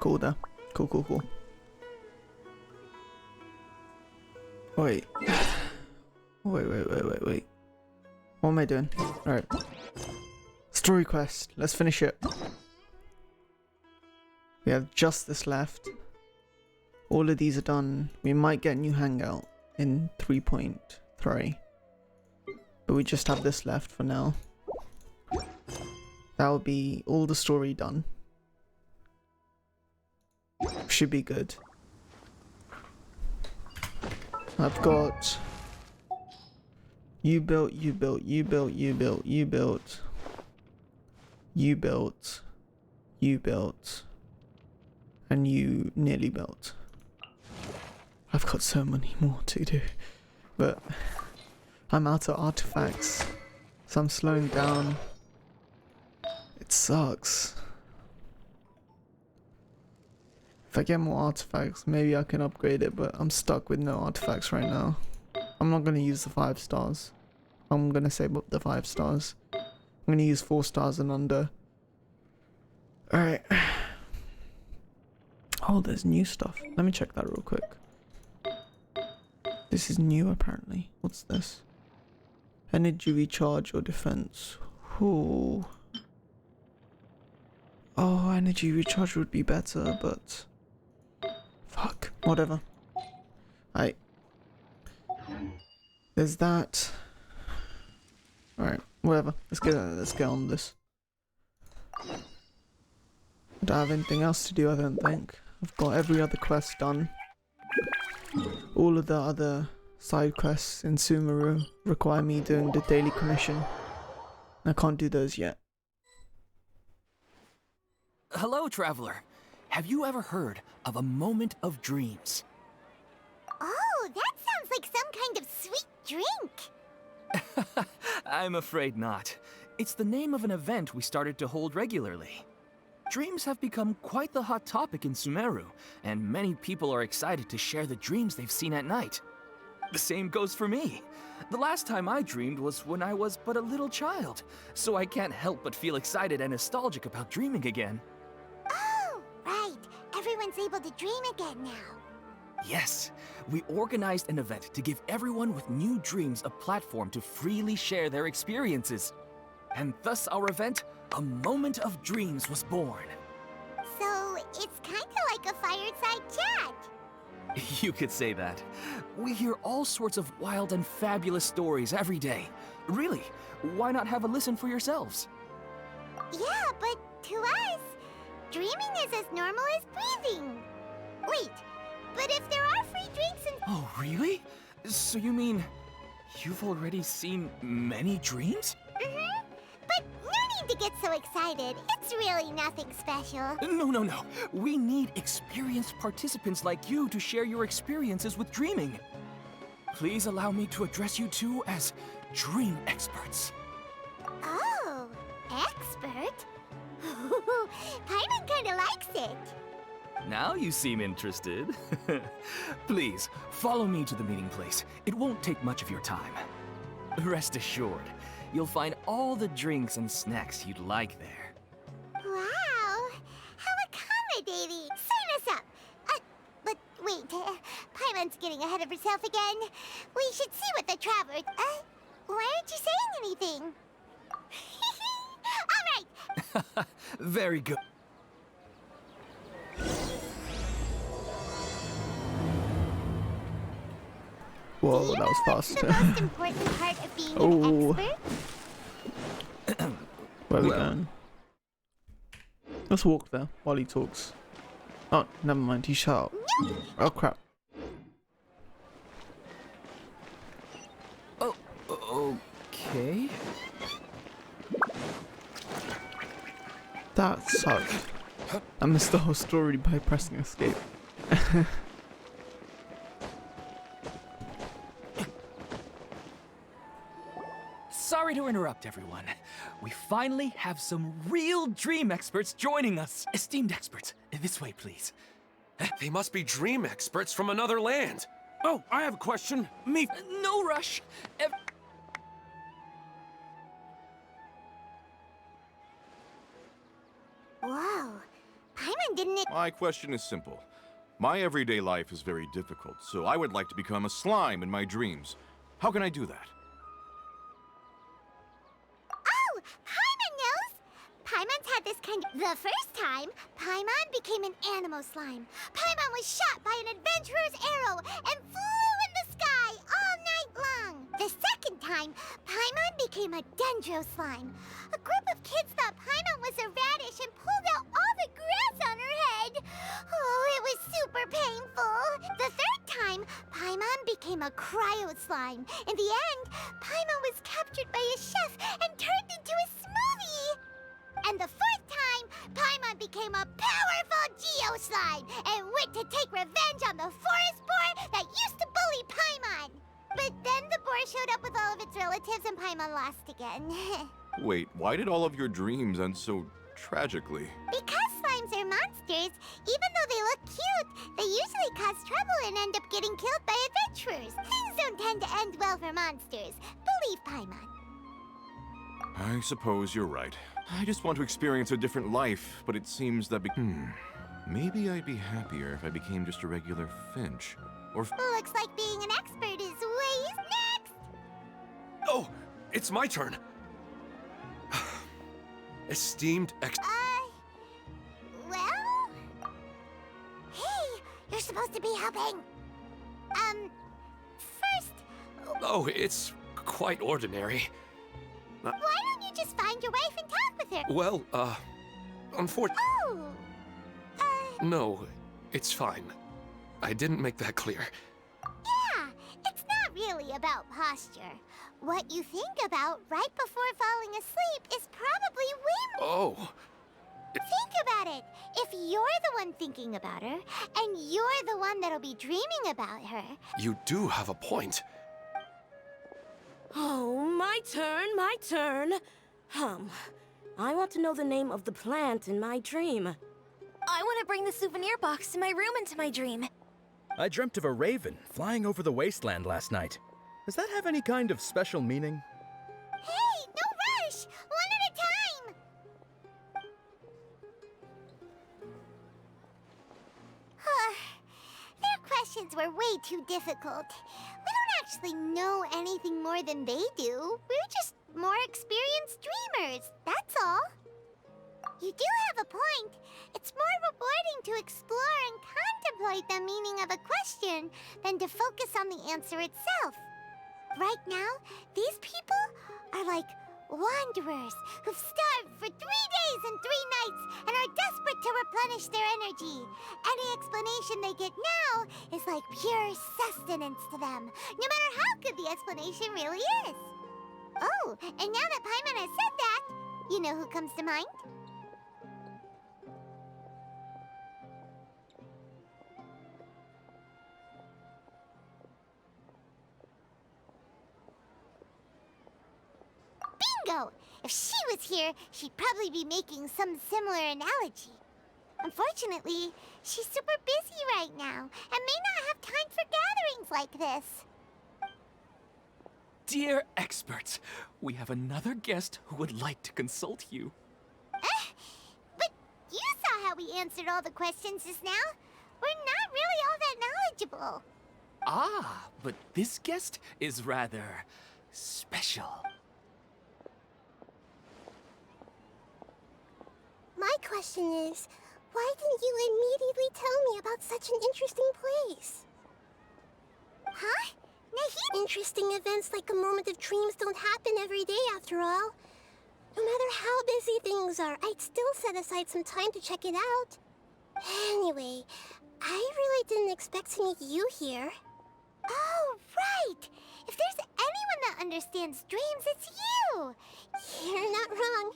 Cool there. Cool. Wait. Wait. What am I doing? Alright. Story quest. Let's finish it. We have just this left. All of these are done. We might get a new hangout in 3.3. But we just have this left for now. That will be all the story done. Should be good. I've got... You built, and you nearly built. I've got so many more to do, but I'm out of artifacts, so I'm slowing down. It sucks. If I get more artifacts, maybe I can upgrade it, but I'm stuck with no artifacts right now. I'm not going to use the 5 stars. I'm going to save up the 5 stars. I'm going to use 4 stars and under. Alright. Oh, there's new stuff. Let me check that real quick. This is new apparently. What's this? Energy recharge or defense. Ooh. Oh, energy recharge would be better, but... Fuck. Whatever. Alright. There's that. Alright, whatever. Let's get on this. Don't have anything else to do, I don't think. I've got every other quest done. All of the other side quests in Sumeru require me doing the daily commission. I can't do those yet. Hello, traveler. Have you ever heard of a moment of dreams? Oh, that sounds like some kind of sweet drink. I'm afraid not. It's the name of an event we started to hold regularly. Dreams have become quite the hot topic in Sumeru, and many people are excited to share the dreams they've seen at night. The same goes for me. The last time I dreamed was when I was but a little child, so I can't help but feel excited and nostalgic about dreaming again. Oh, right. Everyone's able to dream again now. Yes, we organized an event to give everyone with new dreams a platform to freely share their experiences. And thus our event, A Moment of Dreams, was born. So, it's kinda like a fireside chat. You could say that. We hear all sorts of wild and fabulous stories every day. Really, why not have a listen for yourselves? Yeah, but to us, dreaming is as normal as breathing. Wait, but if there are free drinks and... Oh, really? So you mean you've already seen many dreams? Mm-hmm. But no need to get so excited. It's really nothing special. No. We need experienced participants like you to share your experiences with dreaming. Please allow me to address you two as dream experts. Oh, expert? Paimon kinda likes it. Now you seem interested. Please, follow me to the meeting place. It won't take much of your time. Rest assured, you'll find all the drinks and snacks you'd like there. Wow, how accommodating. Sign us up. But wait, Paimon's getting ahead of herself again. We should see what the travelers... why aren't you saying anything? All right. Very good. Whoa, Do you that was know fast. what's the most important part of being an expert? Where are we going? Let's walk there while he talks. Oh, never mind, he shut up. Oh crap. Oh, okay. That sucked. I missed the whole story by pressing escape. Sorry to interrupt, everyone. We finally have some real dream experts joining us. Esteemed experts, this way, please. They must be dream experts from another land. Oh, I have a question. No rush. Whoa, Paimon didn't it? My question is simple. My everyday life is very difficult, so I would like to become a slime in my dreams. How can I do that? Oh, Paimon knows! Paimon's had this kind of... The first time, Paimon became an animal slime. Paimon was shot by an adventurer's arrow and flew in the sky all night long. The second time, Paimon became a dendro slime. A group of kids thought Paimon was a radish and pulled out all the grass on her head. Oh, it was super painful. The third time, Paimon became a cryo slime. In the end, Paimon was captured by a chef and turned into a smoothie. And the fourth time, Paimon became a powerful Geo slime and went to take revenge on the forest boar that used to bully Paimon. But then the boar showed up with all of its relatives and Paimon lost again. Wait, why did all of your dreams end so tragically? Because slimes are monsters, even though they look cute, they usually cause trouble and end up getting killed by adventurers. Things don't tend to end well for monsters. Believe Paimon. I suppose you're right. I just want to experience a different life, but it seems that maybe I'd be happier if I became just a regular Finch. Or Looks like being an expert is way next! Oh, it's my turn. Esteemed Well? Hey, you're supposed to be helping. First, Oh, it's quite ordinary. why don't you just find your wife and talk with her? Well, unfortunately... Oh, No, it's fine. I didn't make that clear. yeah, it's not really about posture. What you think about right before falling asleep is probably way more. Oh, Think about it. If you're the one thinking about her, and you're the one that'll be dreaming about her, you do have a point. Oh, my turn, my turn. I want to know the name of the plant in my dream. I want to bring the souvenir box to my room into my dream. I dreamt of a raven flying over the wasteland last night. Does that have any kind of special meaning? hey, no rush! One at a time! Their questions were way too difficult. We don't actually know anything more than they do. We're just more experienced dreamers, that's all. You do have a point. It's more rewarding to explore and contemplate the meaning of a question than to focus on the answer itself. Right now, these people are like wanderers who've starved for 3 days and 3 nights and are desperate to replenish their energy. Any explanation they get now is like pure sustenance to them, no matter how good the explanation really is. Oh, and now that Paimon has said that, you know who comes to mind? Bingo! If she was here, she'd probably be making some similar analogy. Unfortunately, she's super busy right now and may not have time for gatherings like this. Dear experts, we have another guest who would like to consult you. But you saw how we answered all the questions just now. We're not really all that knowledgeable. Ah, but this guest is rather special. My question is, why didn't you immediately tell me about such an interesting place? Huh? Nahida? Interesting events like a moment of dreams don't happen every day after all. No matter how busy things are, I'd still set aside some time to check it out. Anyway, I really didn't expect to meet you here. Oh, right! If there's anyone that understands dreams, it's you! You're not wrong.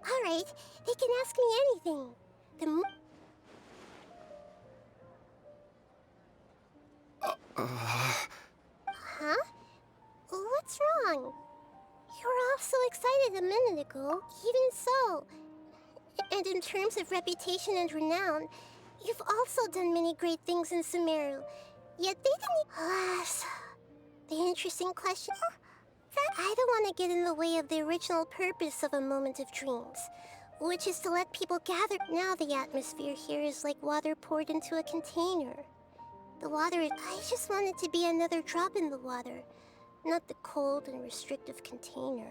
All right, they can ask me anything. Huh? What's wrong? You were all so excited a minute ago. Even so. And in terms of reputation and renown, you've also done many great things in Sumeru. Yet they didn't... The interesting question... I don't want to get in the way of the original purpose of a moment of dreams, which is to let people gather. Now the atmosphere here is like water poured into a container. The water is... I just want it to be another drop in the water, not the cold and restrictive container.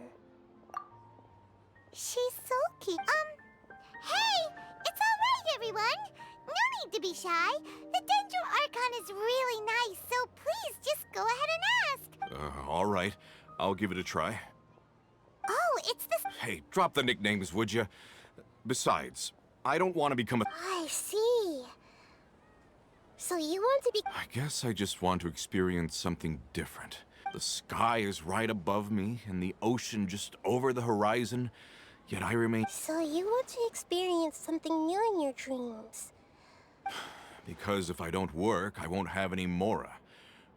She's sulky. Hey! It's alright, everyone! No need to be shy. The Dendro Archon is really nice, so please just go ahead and ask. All right. I'll give it a try. Oh, it's this... Hey, drop the nicknames, would you? Besides, I don't want to become a... I see. So you want to be... I guess I just want to experience something different. The sky is right above me, and the ocean just over the horizon, yet I remain... So you want to experience something new in your dreams? Because if I don't work, I won't have any Mora.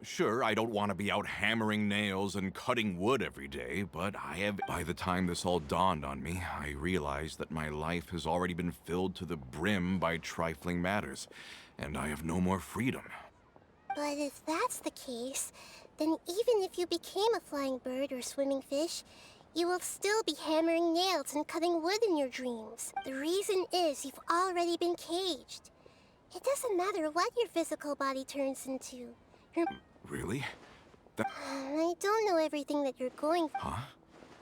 Sure, I don't want to be out hammering nails and cutting wood every day, but I have... By the time this all dawned on me, I realized that my life has already been filled to the brim by trifling matters, and I have no more freedom. But if that's the case, then even if you became a flying bird or swimming fish, you will still be hammering nails and cutting wood in your dreams. The reason is you've already been caged. It doesn't matter what your physical body turns into. Really? I don't know everything that you're going for. Huh?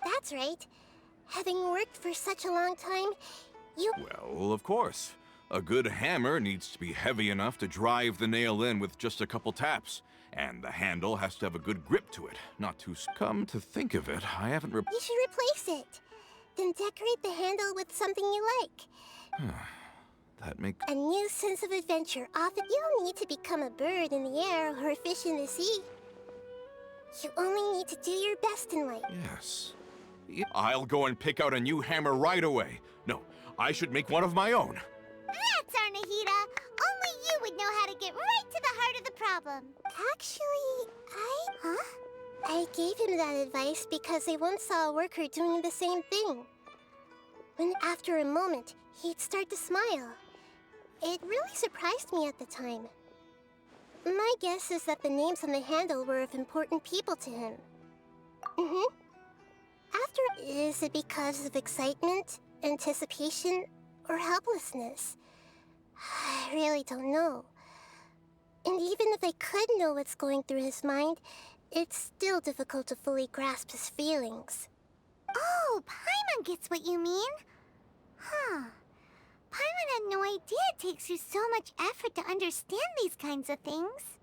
That's right. Having worked for such a long time, you... Well, of course. A good hammer needs to be heavy enough to drive the nail in with just a couple taps. And the handle has to have a good grip to it, not too... Come to think of it, I haven't You should replace it. Then decorate the handle with something you like. That makes... A new sense of adventure. Often you don't need to become a bird in the air or a fish in the sea. You only need to do your best in life. Yes. I'll go and pick out a new hammer right away. No, I should make one of my own. That's our nahida. Only you would know how to get right to the heart of the problem. Actually, I gave him that advice because I once saw a worker doing the same thing. When after a moment, he'd start to smile. It really surprised me at the time. My guess is that the names on the handle were of important people to him. Is it because of excitement, anticipation, or helplessness? I really don't know. And even if I could know what's going through his mind, it's still difficult to fully grasp his feelings. Oh, Paimon gets what you mean. Huh. Paimon had no idea it takes you so much effort to understand these kinds of things.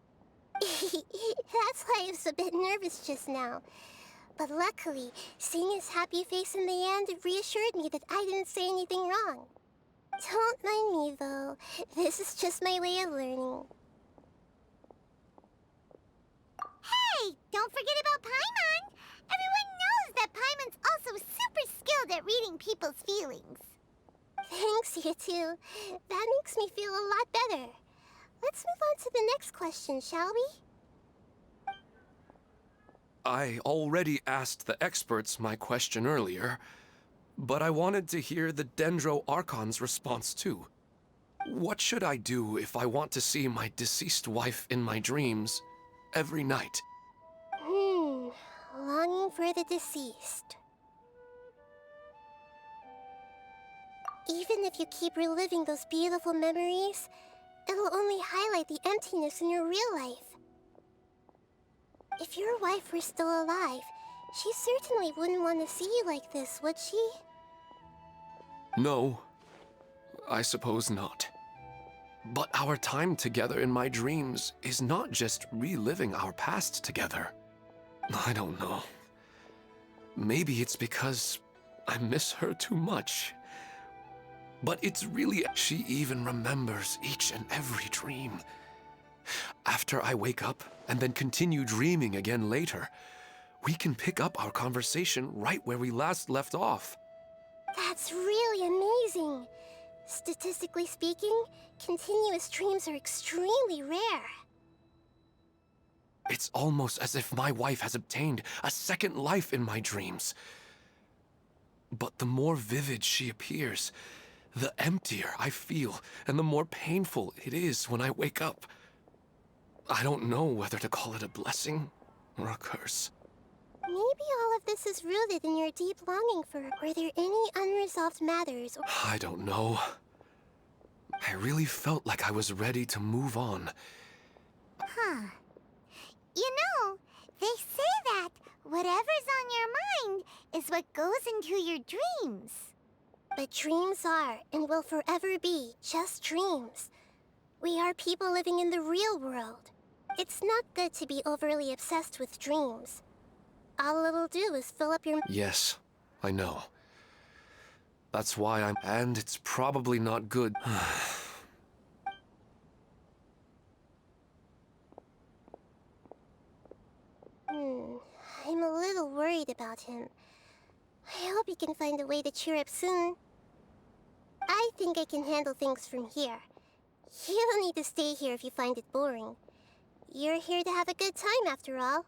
That's why I was a bit nervous just now. But luckily, seeing his happy face in the end reassured me that I didn't say anything wrong. Don't mind me, though. This is just my way of learning. Hey! Don't forget about Paimon! Everyone knows that Paimon's also super skilled at reading people's feelings. Thanks, you two. That makes me feel a lot better. Let's move on to the next question, shall we? I already asked the experts my question earlier, but I wanted to hear the Dendro Archon's response too. What should I do if I want to see my deceased wife in my dreams every night? Longing for the deceased. Even if you keep reliving those beautiful memories, it'll only highlight the emptiness in your real life. If your wife were still alive, she certainly wouldn't want to see you like this, would she? No, I suppose not. But our time together in my dreams is not just reliving our past together. I don't know. Maybe it's because I miss her too much. But it's really... She even remembers each and every dream. After I wake up and then continue dreaming again later, we can pick up our conversation right where we last left off. That's really amazing. Statistically speaking, continuous dreams are extremely rare. It's almost as if my wife has obtained a second life in my dreams. But the more vivid she appears, the emptier I feel, and the more painful it is when I wake up. I don't know whether to call it a blessing or a curse. Maybe all of this is rooted in your deep longing for... Were there any unresolved matters? I don't know. I really felt like I was ready to move on. Huh. You know, they say that whatever's on your mind is what goes into your dreams. But dreams are, and will forever be, just dreams. We are people living in the real world. It's not good to be overly obsessed with dreams. All it'll do is fill up your... Yes, I know. That's why I'm... And it's probably not good. I'm a little worried about him. I hope he can find a way to cheer up soon. I think I can handle things from here. You don't need to stay here if you find it boring. You're here to have a good time, after all.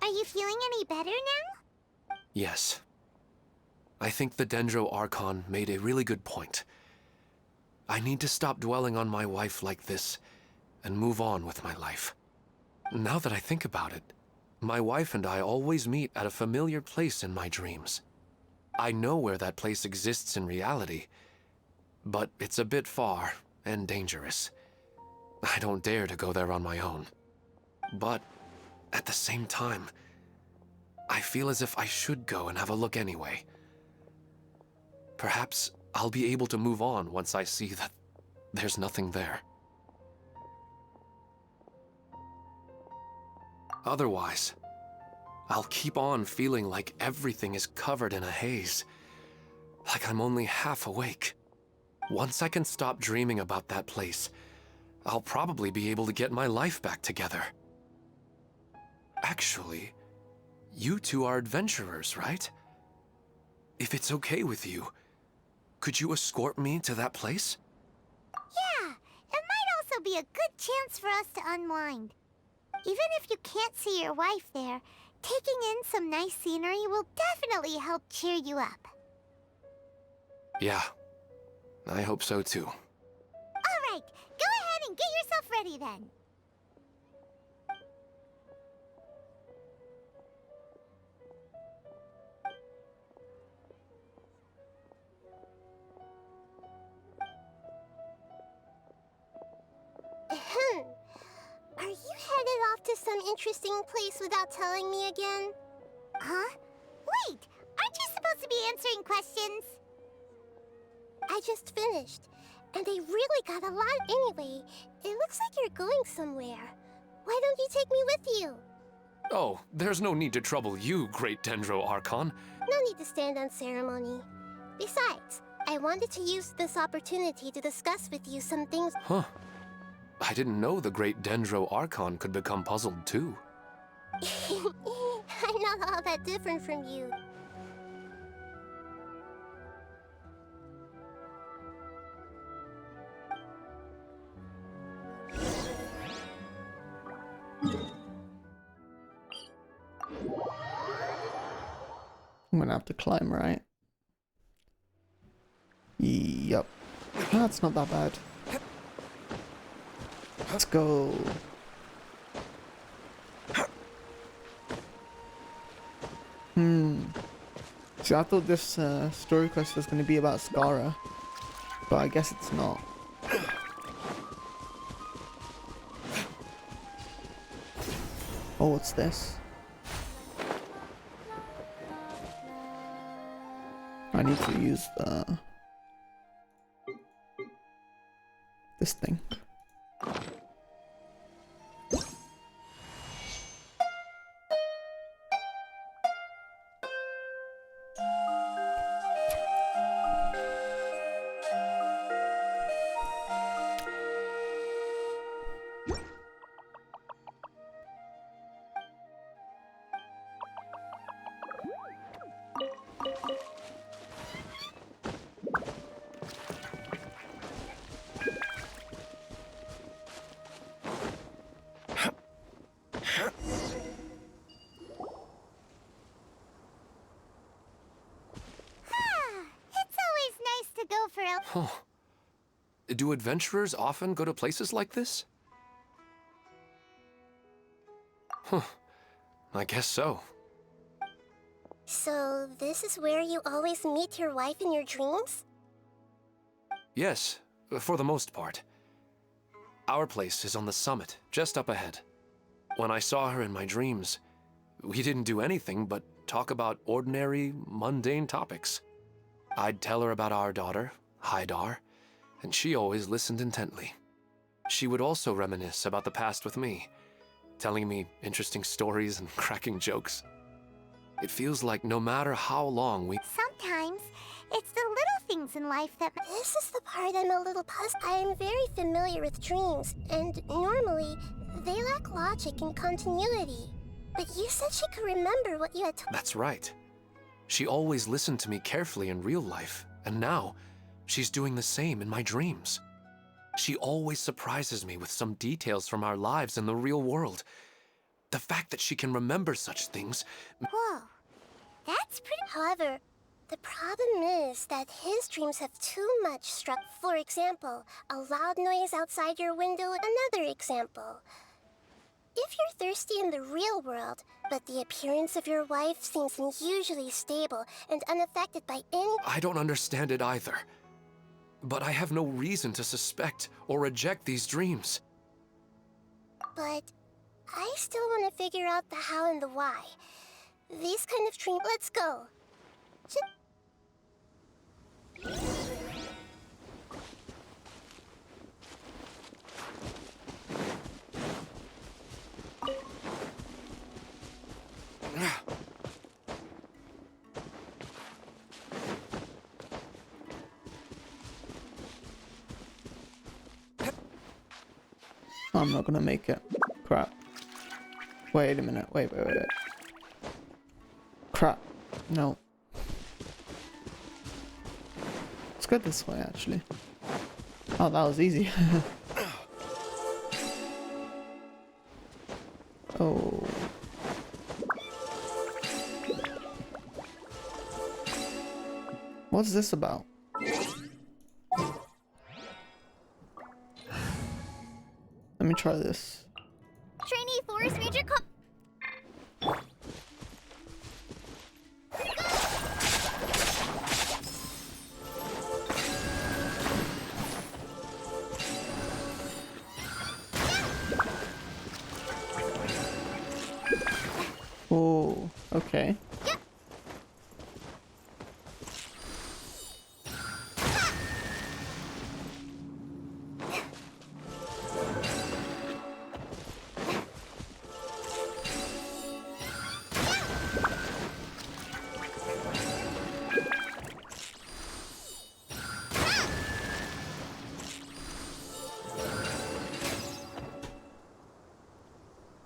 Are you feeling any better now? Yes. I think the Dendro Archon made a really good point. I need to stop dwelling on my wife like this and move on with my life. Now that I think about it, my wife and I always meet at a familiar place in my dreams. I know where that place exists in reality, but it's a bit far and dangerous. I don't dare to go there on my own. But at the same time, I feel as if I should go and have a look anyway. Perhaps I'll be able to move on once I see that there's nothing there. Otherwise, I'll keep on feeling like everything is covered in a haze, like I'm only half awake. Once I can stop dreaming about that place, I'll probably be able to get my life back together. Actually, you two are adventurers, right? If it's okay with you, could you escort me to that place? Yeah, it might also be a good chance for us to unwind. Even if you can't see your wife there, taking in some nice scenery will definitely help cheer you up. Yeah, I hope so too. All right, go ahead and get yourself ready then. Are you headed off to some interesting place without telling me again? Huh? Wait, aren't you supposed to be answering questions? I just finished, and they really got a lot anyway. It looks like you're going somewhere. Why don't you take me with you? Oh, there's no need to trouble you, great Dendro Archon. No need to stand on ceremony. Besides, I wanted to use this opportunity to discuss with you some things. Huh. I didn't know the great Dendro Archon could become puzzled too. I'm not all that different from you. I'm gonna have to climb, right? Yup. That's not that bad. Let's go. See, I thought this story quest was going to be about Scara, but I guess it's not. Oh, what's this? I need to use this thing. Sumeru. Huh. Do adventurers often go to places like this? Huh. I guess so. So, this is where you always meet your wife in your dreams? Yes, for the most part. Our place is on the summit, just up ahead. When I saw her in my dreams, we didn't do anything but talk about ordinary, mundane topics. I'd tell her about our daughter, Haidar, and she always listened intently. She would also reminisce about the past with me, telling me interesting stories and cracking jokes. It feels like no matter how long we... Sometimes, it's the little things in life that... This is the part I'm a little puzzled. I am very familiar with dreams, and normally, they lack logic and continuity. But you said she could remember what you had told... That's right. She always listened to me carefully in real life, and now, she's doing the same in my dreams. She always surprises me with some details from our lives in the real world. The fact that she can remember such things... Whoa, that's pretty... However, the problem is that his dreams have too much struck. For example, a loud noise outside your window, another example. If you're thirsty in the real world, but the appearance of your wife seems unusually stable and unaffected by any... I don't understand it either. But I have no reason to suspect or reject these dreams. But I still want to figure out the how and the why. These kind of dreams... Let's go. I'm not gonna make it. Crap. Wait a minute. Wait. Crap. No. Let's go this way, actually. Oh, that was easy. Oh. What's this about? Let me try this. Trainee Forest Ranger Oh, okay.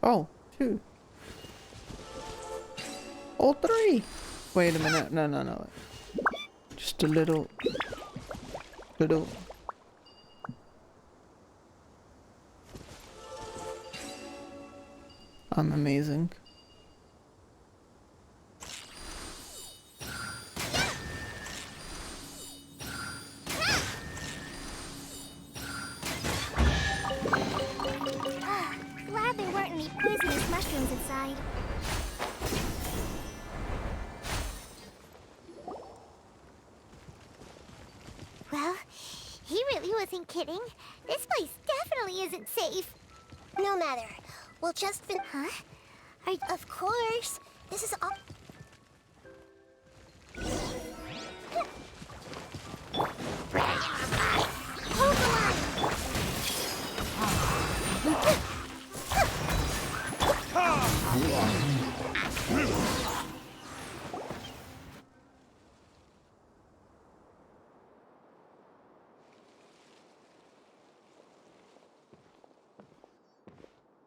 Oh, two. All three. Wait a minute. No. Just a little. I'm amazing. Glad there weren't any poisonous mushrooms inside. Well, he really wasn't kidding. This place definitely isn't safe. No matter. We'll just Huh? Of course. This is all... Hold the line!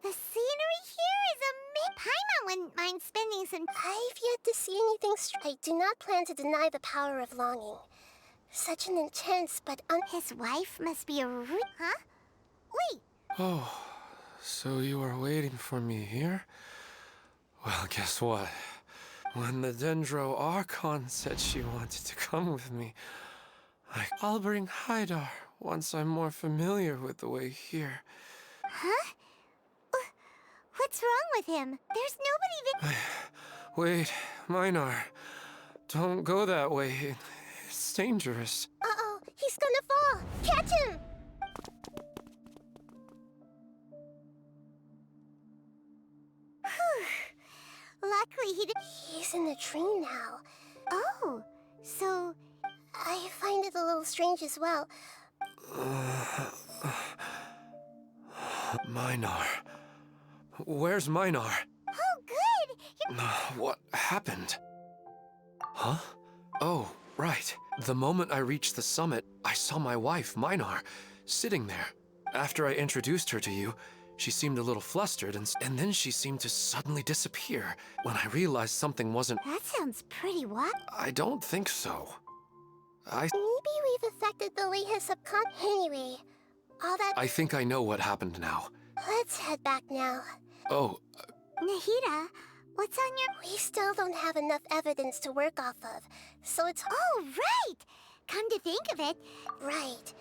The scenery here is amazing. Paimon wouldn't mind spending some... I've yet to see anything I do not plan to deny the power of longing. Such an intense but His wife must be a Huh? Wait! Oh, so you were waiting for me here? Well, guess what? When the Dendro Archon said she wanted to come with me, I'll bring Haidar once I'm more familiar with the way here. Huh? What's wrong with him? There's nobody Wait, Minar. Don't go that way. It's dangerous. Uh-oh, he's gonna fall! Catch him! Luckily he did. He's in the tree now. Oh, so I find it a little strange as well. Minar. Where's Minar? Oh, good! What happened? Huh? Oh, right. The moment I reached the summit, I saw my wife, Minar, sitting there. After I introduced her to you, she seemed a little flustered, and then she seemed to suddenly disappear. When I realized something wasn't... That sounds pretty wild. I don't think so. Maybe we've affected the Leha subconscious. Anyway, all that... I think I know what happened now. Let's head back now. Oh, Nahida, what's on your... We still don't have enough evidence to work off of, so it's... Oh, right! Come to think of it... Right.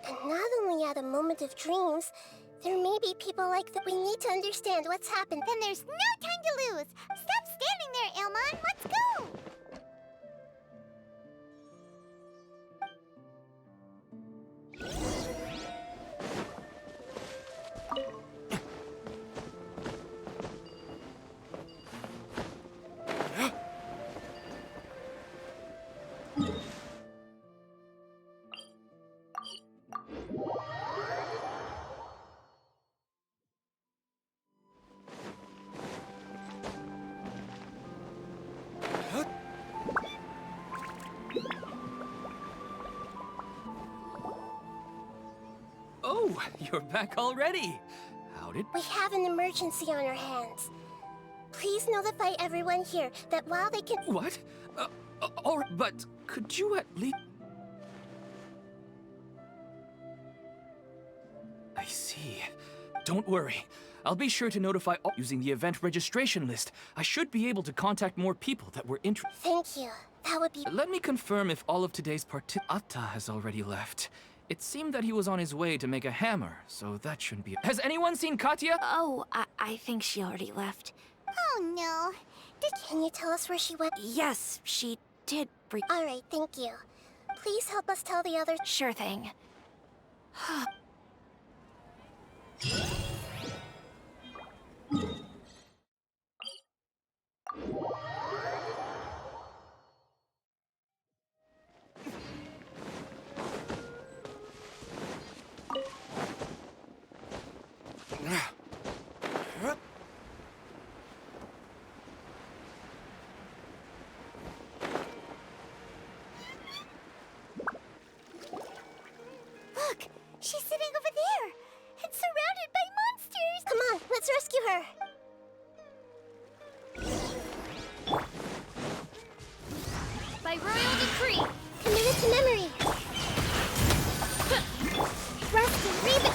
And not only at a moment of dreams, there may be people like that. We need to understand what's happened. Then there's no time to lose! Stop standing there, Elmon! Let's go! Oh, you're back already. How did... We have an emergency on our hands. Please notify everyone here that while they can... What? All right, but could you at least... I see. Don't worry. I'll be sure to notify all using the event registration list. I should be able to contact more people that were interested. Thank you. That would be... Let me confirm if all of today's Atta has already left. It seemed that he was on his way to make a hammer, so that shouldn't be... Has anyone seen Katya? Oh, I think she already left. Oh, no. Can you tell us where she went? Yes, she did All right, thank you. Please help us tell the others. Sure thing. Look, she's sitting over there, and surrounded by monsters. Come on, let's rescue her. By royal decree. Committed to memory. Rescue, Raven,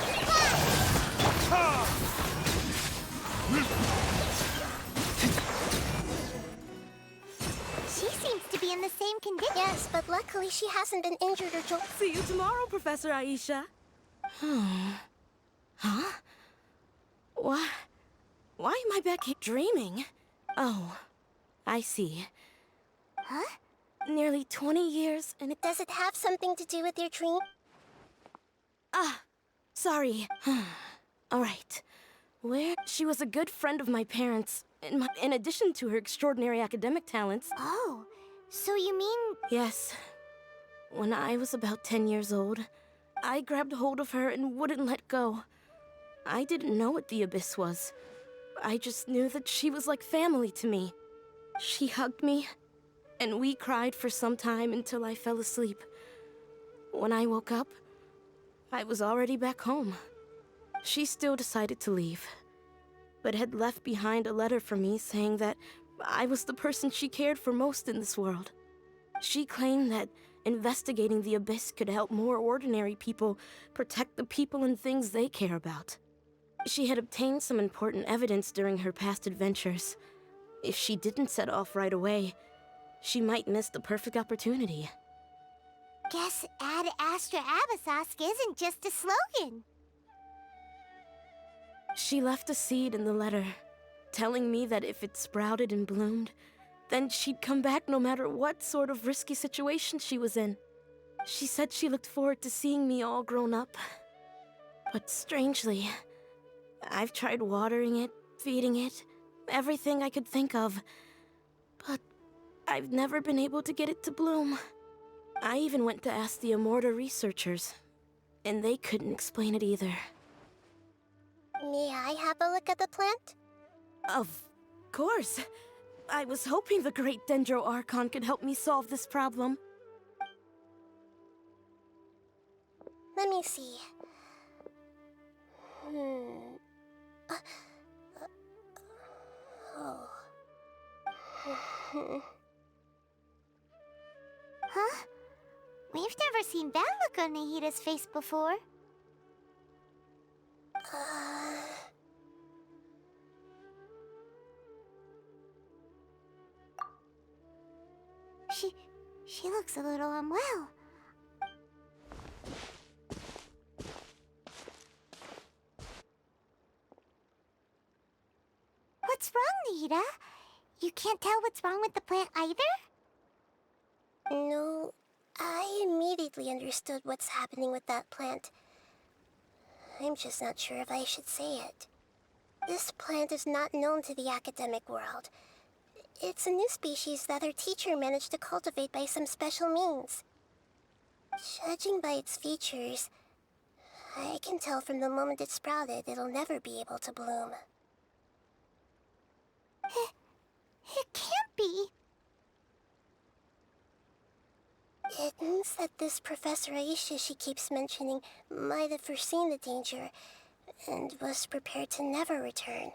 She seems to be in the same condition. Yes, but luckily she hasn't been injured or jolted. See you tomorrow, Professor Aisha. Huh? Why am I back here dreaming? Oh, I see. Huh? Nearly 20 years, and it... Does it have something to do with your dream? Ah, sorry. All right. Where... She was a good friend of my parents, in addition to her extraordinary academic talents. Oh, so you mean... Yes. When I was about 10 years old, I grabbed hold of her and wouldn't let go. I didn't know what the Abyss was. I just knew that she was like family to me. She hugged me, and we cried for some time until I fell asleep. When I woke up, I was already back home. She still decided to leave, but had left behind a letter for me saying that I was the person she cared for most in this world. She claimed that investigating the Abyss could help more ordinary people protect the people and things they care about. She had obtained some important evidence during her past adventures. If she didn't set off right away, she might miss the perfect opportunity. Guess Ad Astra Abyssosque isn't just a slogan. She left a seed in the letter, telling me that if it sprouted and bloomed, then she'd come back no matter what sort of risky situation she was in. She said she looked forward to seeing me all grown up. But strangely, I've tried watering it, feeding it, everything I could think of. But I've never been able to get it to bloom. I even went to ask the Immorta researchers, and they couldn't explain it either. May I have a look at the plant? Of course. I was hoping the great Dendro Archon could help me solve this problem. Let me see. Oh. Huh? We've never seen that look on Nahida's face before. She looks a little unwell. What's wrong, Nahida? You can't tell what's wrong with the plant either? No, I immediately understood what's happening with that plant. I'm just not sure if I should say it. This plant is not known to the academic world. It's a new species that our teacher managed to cultivate by some special means. Judging by its features, I can tell from the moment it sprouted it'll never be able to bloom. It can't be. It means that this Professor Aisha she keeps mentioning might have foreseen the danger and was prepared to never return.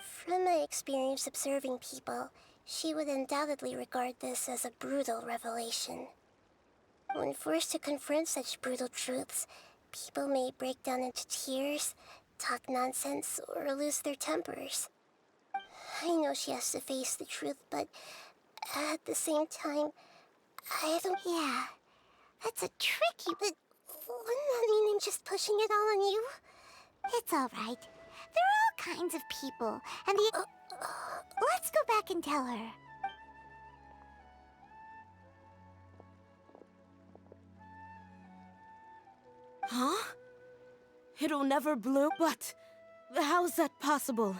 From my experience observing people, she would undoubtedly regard this as a brutal revelation. When forced to confront such brutal truths, people may break down into tears, talk nonsense, or lose their tempers. I know she has to face the truth, but at the same time, I don't... Yeah, that's a tricky... But wouldn't that mean I'm just pushing it all on you? It's all right. There are all kinds of people, and the... let's go back and tell her. Huh? It'll never bloom? But how's that possible?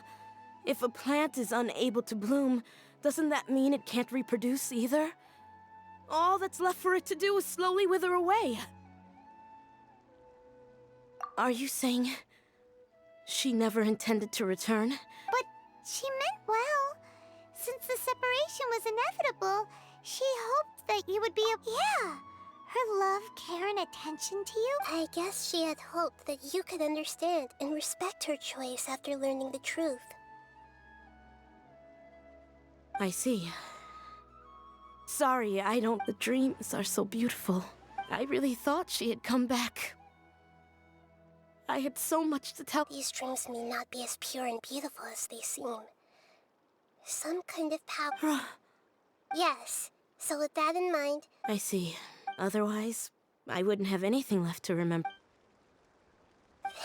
If a plant is unable to bloom, doesn't that mean it can't reproduce either? All that's left for it to do is slowly wither away. Are you saying she never intended to return? But she meant well. Since the separation was inevitable, she hoped that you would be a... Yeah. Her love, care, and attention to you? I guess she had hoped that you could understand and respect her choice after learning the truth. I see. Sorry, I don't... The dreams are so beautiful. I really thought she had come back. I had so much to tell. These dreams may not be as pure and beautiful as they seem. Some kind of power. Yes. So with that in mind... I see. Otherwise, I wouldn't have anything left to remember.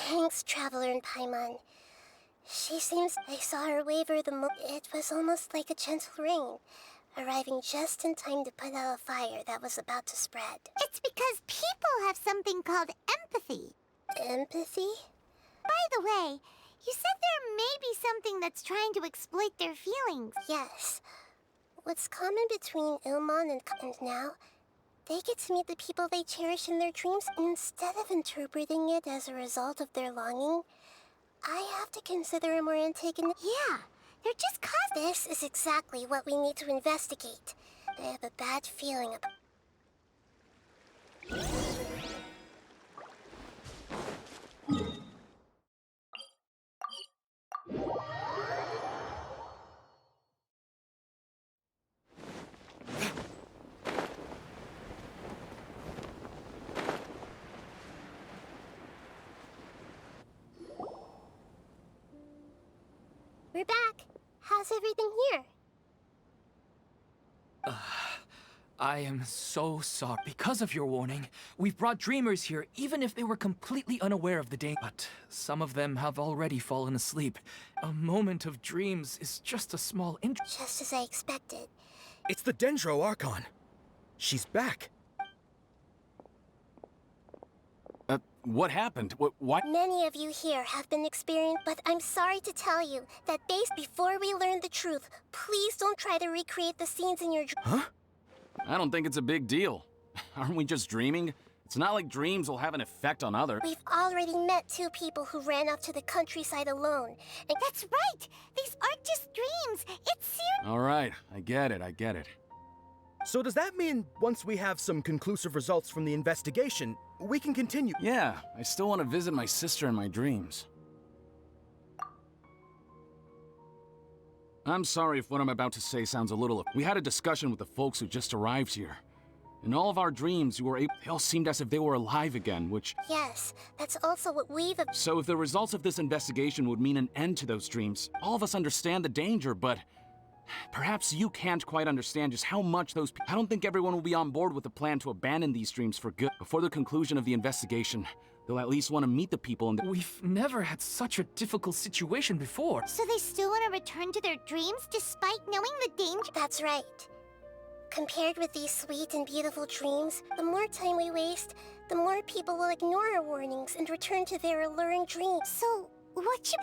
Thanks, Traveler in Paimon. She seems... I saw her waver the It was almost like a gentle rain, arriving just in time to put out a fire that was about to spread. It's because people have something called empathy. Empathy? By the way, you said there may be something that's trying to exploit their feelings. Yes. What's common between Ilmon and now, they get to meet the people they cherish in their dreams. Instead of interpreting it as a result of their longing, I have to consider a more antagonistic... Yeah, they're just This is exactly what we need to investigate. I have a bad feeling about... We're back. How's everything here? I am so sorry. Because of your warning, we've brought dreamers here even if they were completely unaware of the danger. But some of them have already fallen asleep. A moment of dreams is just a small Just as I expected. It's the Dendro Archon. She's back. What happened? Why? Many of you here have been experienced, but I'm sorry to tell you that before we learn the truth, please don't try to recreate the scenes in your Huh? I don't think it's a big deal. Aren't we just dreaming? It's not like dreams will have an effect on others. We've already met 2 people who ran off to the countryside alone. And that's right! These aren't just dreams! It's serious! All right, I get it. So does that mean once we have some conclusive results from the investigation, we can continue? Yeah, I still want to visit my sister in my dreams. I'm sorry if what I'm about to say sounds a little... We had a discussion with the folks who just arrived here. In all of our dreams, they all seemed as if they were alive again, which... Yes, that's also what we've... So if the results of this investigation would mean an end to those dreams, all of us understand the danger, but... Perhaps you can't quite understand just how much those... I don't think everyone will be on board with the plan to abandon these dreams for good. Before the conclusion of the investigation, they'll at least want to meet the people and... We've never had such a difficult situation before. So they still want to return to their dreams despite knowing the danger? That's right. Compared with these sweet and beautiful dreams, the more time we waste, the more people will ignore our warnings and return to their alluring dreams. So,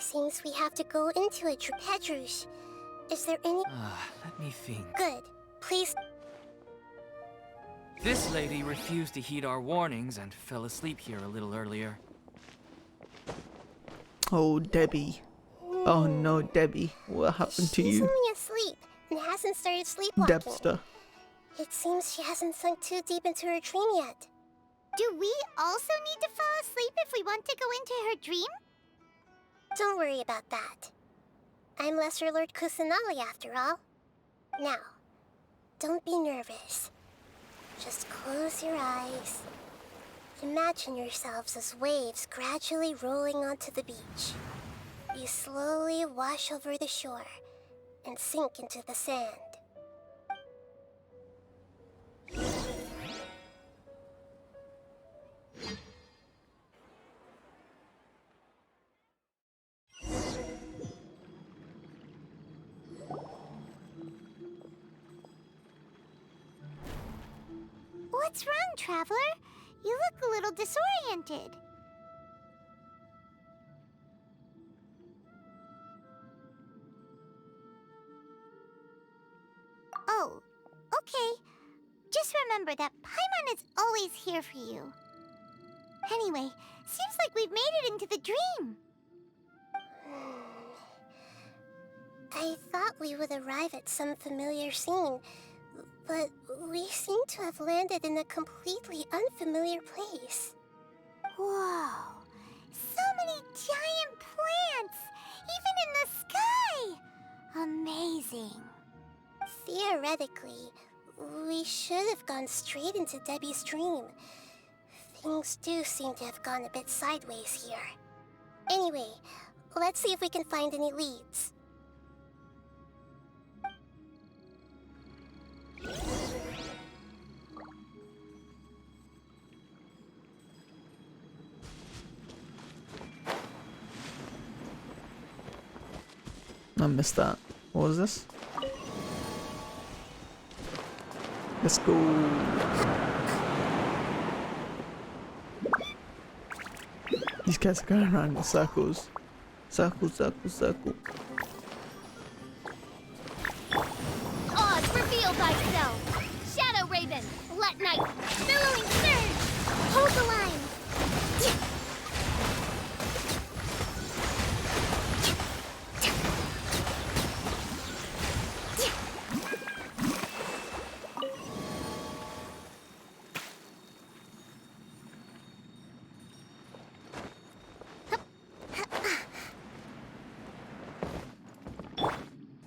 seems we have to go into a Pedrush. Is there any... Let me think. Good. Please... This lady refused to heed our warnings and fell asleep here a little earlier. Oh, Debbie. Oh no, Debbie. What happened to She's you? only asleep and hasn't started sleepwalking. Debster. It seems she hasn't sunk too deep into her dream yet. Do we also need to fall asleep if we want to go into her dream? Don't worry about that. I'm Lesser Lord Kusanali after all. Now, don't be nervous. Just close your eyes. Imagine yourselves as waves gradually rolling onto the beach. You slowly wash over the shore and sink into the sand. What's wrong, Traveler? You look a little disoriented. Oh, okay. Just remember that Paimon is always here for you. Anyway, seems like we've made it into the dream. I thought we would arrive at some familiar scene, but we seem to have landed in a completely unfamiliar place. Whoa! So many giant plants! Even in the sky! Amazing. Theoretically, we should have gone straight into Debbie's dream. Things do seem to have gone a bit sideways here. Anyway, let's see if we can find any leads. I missed that. What was this? Let's go. These guys are going around in circles. Circle, circle, circle. Oz, reveal thyself! Shadow Raven, let night, billowing surge! Hold the line!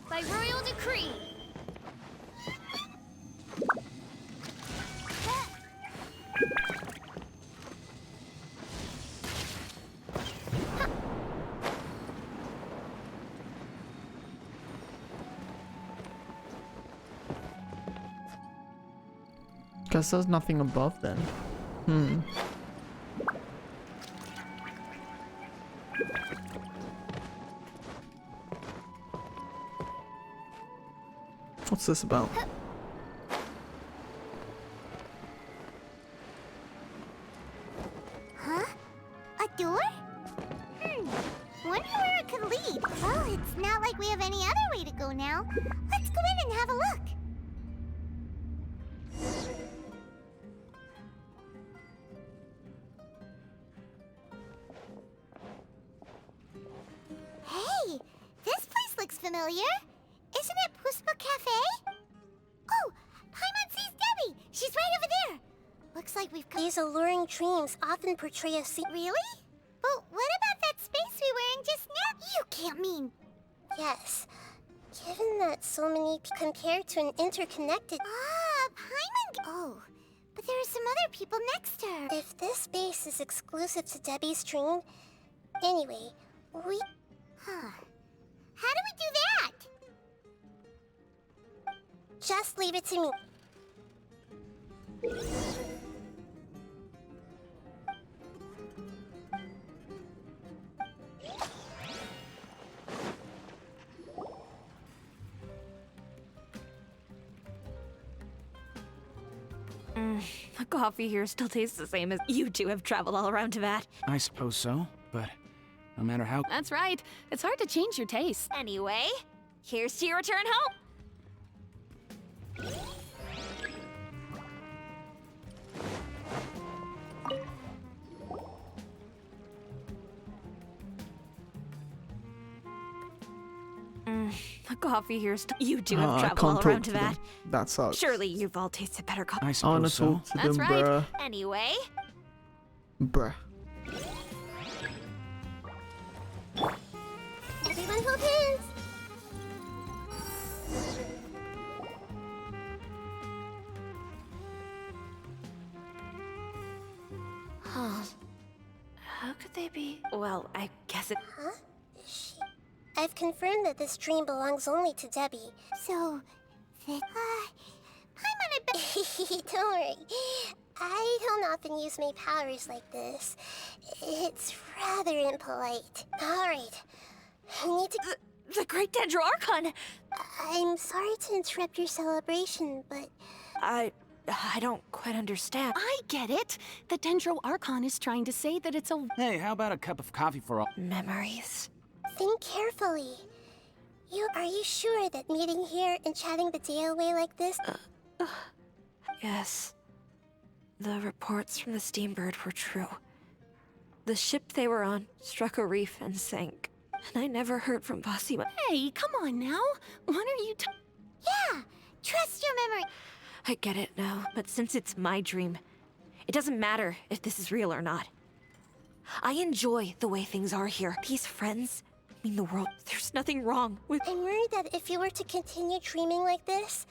By royal decree! Guess there's nothing above then. What's this about? Huh? A door? Wonder where it could lead. Well, it's not like we have any other way to go now. Let's go in and have a look. Hey, this place looks familiar. Isn't it Puspa Cafe? Oh, Paimon sees Debbie. She's right over there. Looks like we've come. These alluring dreams often portray a scene. Really? But what about that space we were in just now? You can't mean. Yes. Given that so many compared to an interconnected. Ah, Paimon. Oh, but there are some other people next to her. If this space is exclusive to Debbie's dream. Anyway, we. Huh. How do we do that? Just leave it to me. The coffee here still tastes the same as you two have traveled all around Tibet. I suppose so, but no matter how. That's right. It's hard to change your taste. Anyway, here's to your return home. The coffee here still. You two have I traveled can't all talk around to Tibet. them. That sucks. Surely you've all tasted better coffee. I I wanna suppose so. talk to That's them, right. bruh. Anyway, Bruh. Everyone hold hands. How could they be? Well, I guess it. Huh? I've confirmed that this dream belongs only to Debbie. So, Paimon, I bet. Don't worry. I don't often use my powers like this. It's rather impolite. Alright. I need to. the Great Dendro Archon. I'm sorry to interrupt your celebration, but. I don't quite understand. I get it. The Dendro Archon is trying to say that it's a... Hey, how about a cup of coffee for all? Memories. Think carefully. Are you sure that meeting here and chatting the day away like this? Yes. The reports from the Steambird were true. The ship they were on struck a reef and sank. And I never heard from Basima. Hey, come on now. What are you Yeah, trust your memory. I get it now, but since it's my dream, it doesn't matter if this is real or not. I enjoy the way things are here. These friends mean the world. There's nothing wrong with. I'm worried that if you were to continue dreaming like this,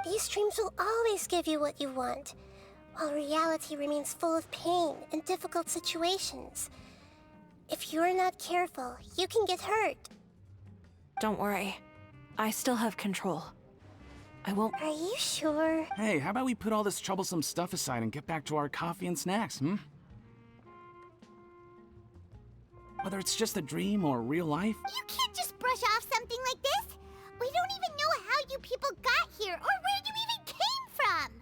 these dreams will always give you what you want, while reality remains full of pain and difficult situations. If you're not careful, you can get hurt. Don't worry. I still have control. I won't. Are you sure? Hey, how about we put all this troublesome stuff aside and get back to our coffee and snacks, Whether it's just a dream or real life. You can't just brush off something like this. We don't even know how you people got here or where you even came from.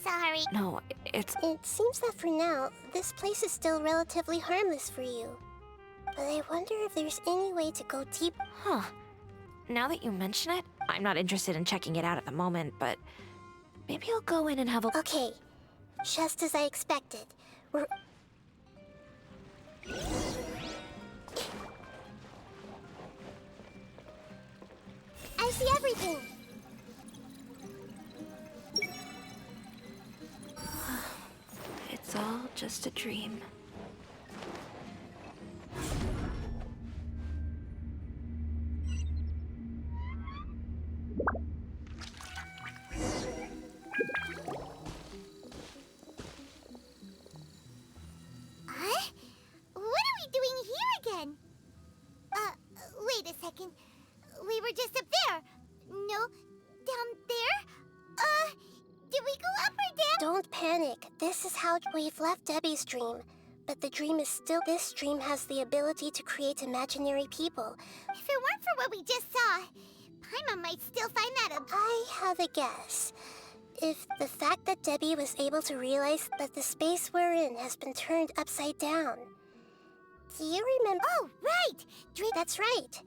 Sorry. No, it's. It seems that for now, this place is still relatively harmless for you. But I wonder if there's any way to go deep. Huh. Now that you mention it, I'm not interested in checking it out at the moment, but maybe I'll go in and have a. Okay, just as I expected. I see everything. It's all just a dream. Huh? What are we doing here again? Wait a second. We were just up there. No, down there? Did we go up or panic. This is how we've left Debbie's dream. But the dream is still... This dream has the ability to create imaginary people. If it weren't for what we just saw, Paimon might still find that I have a guess. If the fact that Debbie was able to realize that the space we're in has been turned upside down. Do you remember? Oh, right! That's right.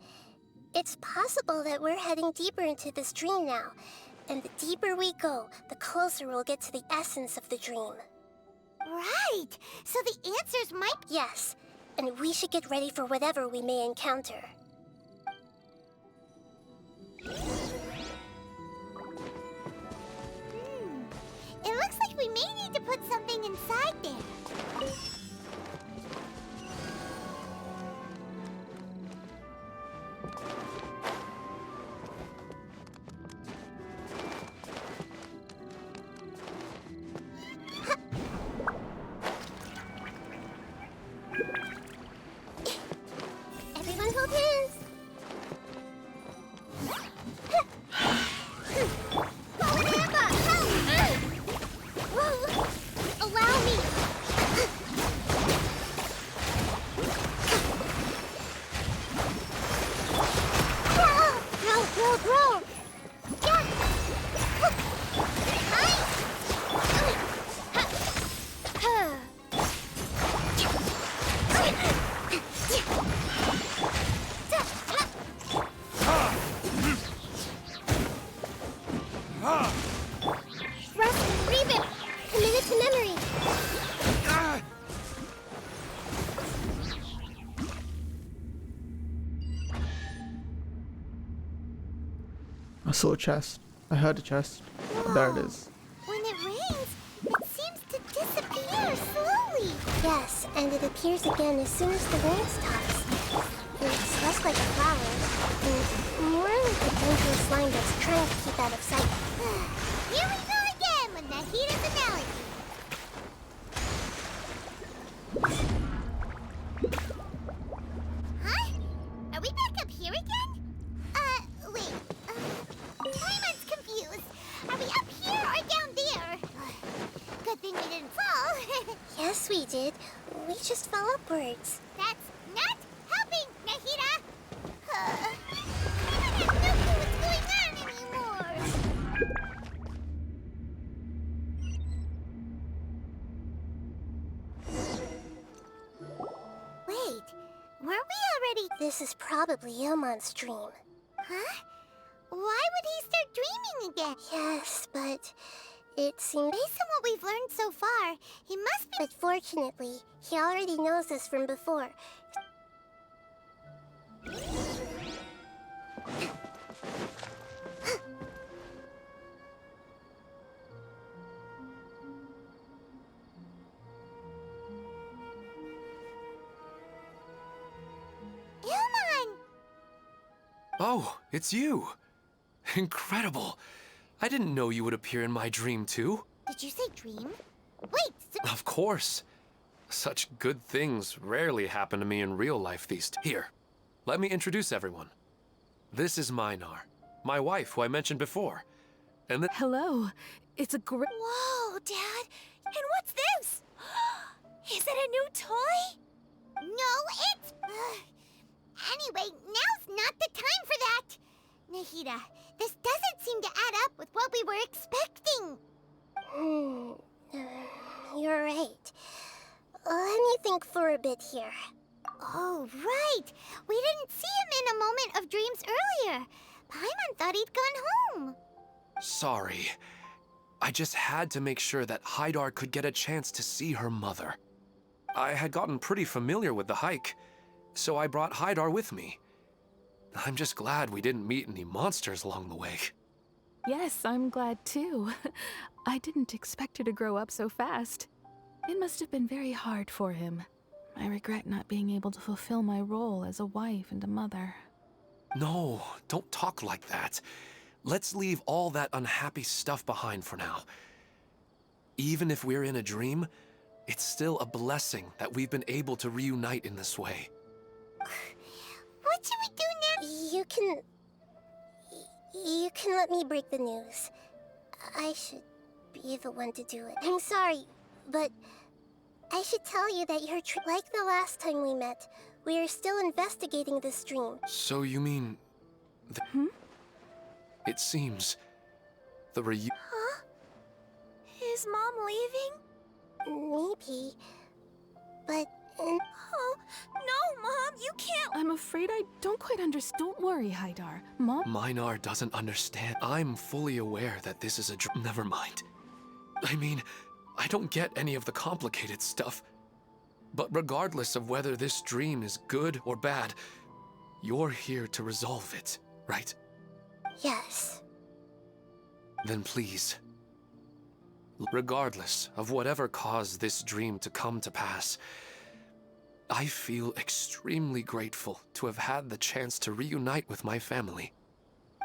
It's possible that we're heading deeper into this dream now. And the deeper we go, the closer we'll get to the essence of the dream. Right! So the answers might... Yes, and we should get ready for whatever we may encounter. It looks like we may need to put something inside there. Everyone hold hands. Allow me! Roll! Rest, Reba! Commit to memory! I saw a chest. I heard a chest. There it is. When it rains, it seems to disappear slowly. Yes, and it appears again as soon as the rain stops. It's less like a flower, and more like a dangerous slime that's trying to keep out of sight. Here we go again with Nahida's analogy. Huh? Are we back up here again? Wait. Paimon's confused. Are we up here or down there? Good thing we didn't fall. Yes, we did. We just fell upwards. That's not helping, Nahida! Paimon has no clue what's going on anymore! Wait, weren't we already... This is probably Ilmon's dream. Huh? Why would he start dreaming again? Yes, but it seems... Based on what we've learned so far, he must be... But fortunately, he already knows this from before. Ilmon! Oh, it's you. Incredible. I didn't know you would appear in my dream, too. Did you say dream? Wait, so... Of course. Such good things rarely happen to me in real life Here, let me introduce everyone. This is Minar, my wife, who I mentioned before. And Hello. It's a great... Whoa, Dad! And what's this? Is it a new toy? No, it's... Anyway, now's not the time for that! Nahida, this doesn't seem to add up with what we were expecting. You're right. Let me think for a bit here. Oh, right! We didn't see him in a moment of dreams earlier. Paimon thought he'd gone home. sorry. I just had to make sure that Haidar could get a chance to see her mother. I had gotten pretty familiar with the hike, so I brought Haidar with me. I'm just glad we didn't meet any monsters along the way. Yes, I'm glad too. I didn't expect her to grow up so fast. It must have been very hard for him. I regret not being able to fulfill my role as a wife and a mother. No, don't talk like that. Let's leave all that unhappy stuff behind for now. Even if we're in a dream, it's still a blessing that we've been able to reunite in this way. What should we do now? You can let me break the news. I should be the one to do it. I'm sorry, but I should tell you that you're like the last time we met. We are still investigating this dream. So you mean... It seems... the Huh? Is Mom leaving? Maybe. But... Oh, no, Mom, you can't. I'm afraid I don't quite understand. Don't worry, Haidar. Mom? Minar doesn't understand. I'm fully aware that this is a Never mind. I mean, I don't get any of the complicated stuff. But regardless of whether this dream is good or bad, you're here to resolve it, right? Yes. Then please, regardless of whatever caused this dream to come to pass, I feel extremely grateful to have had the chance to reunite with my family.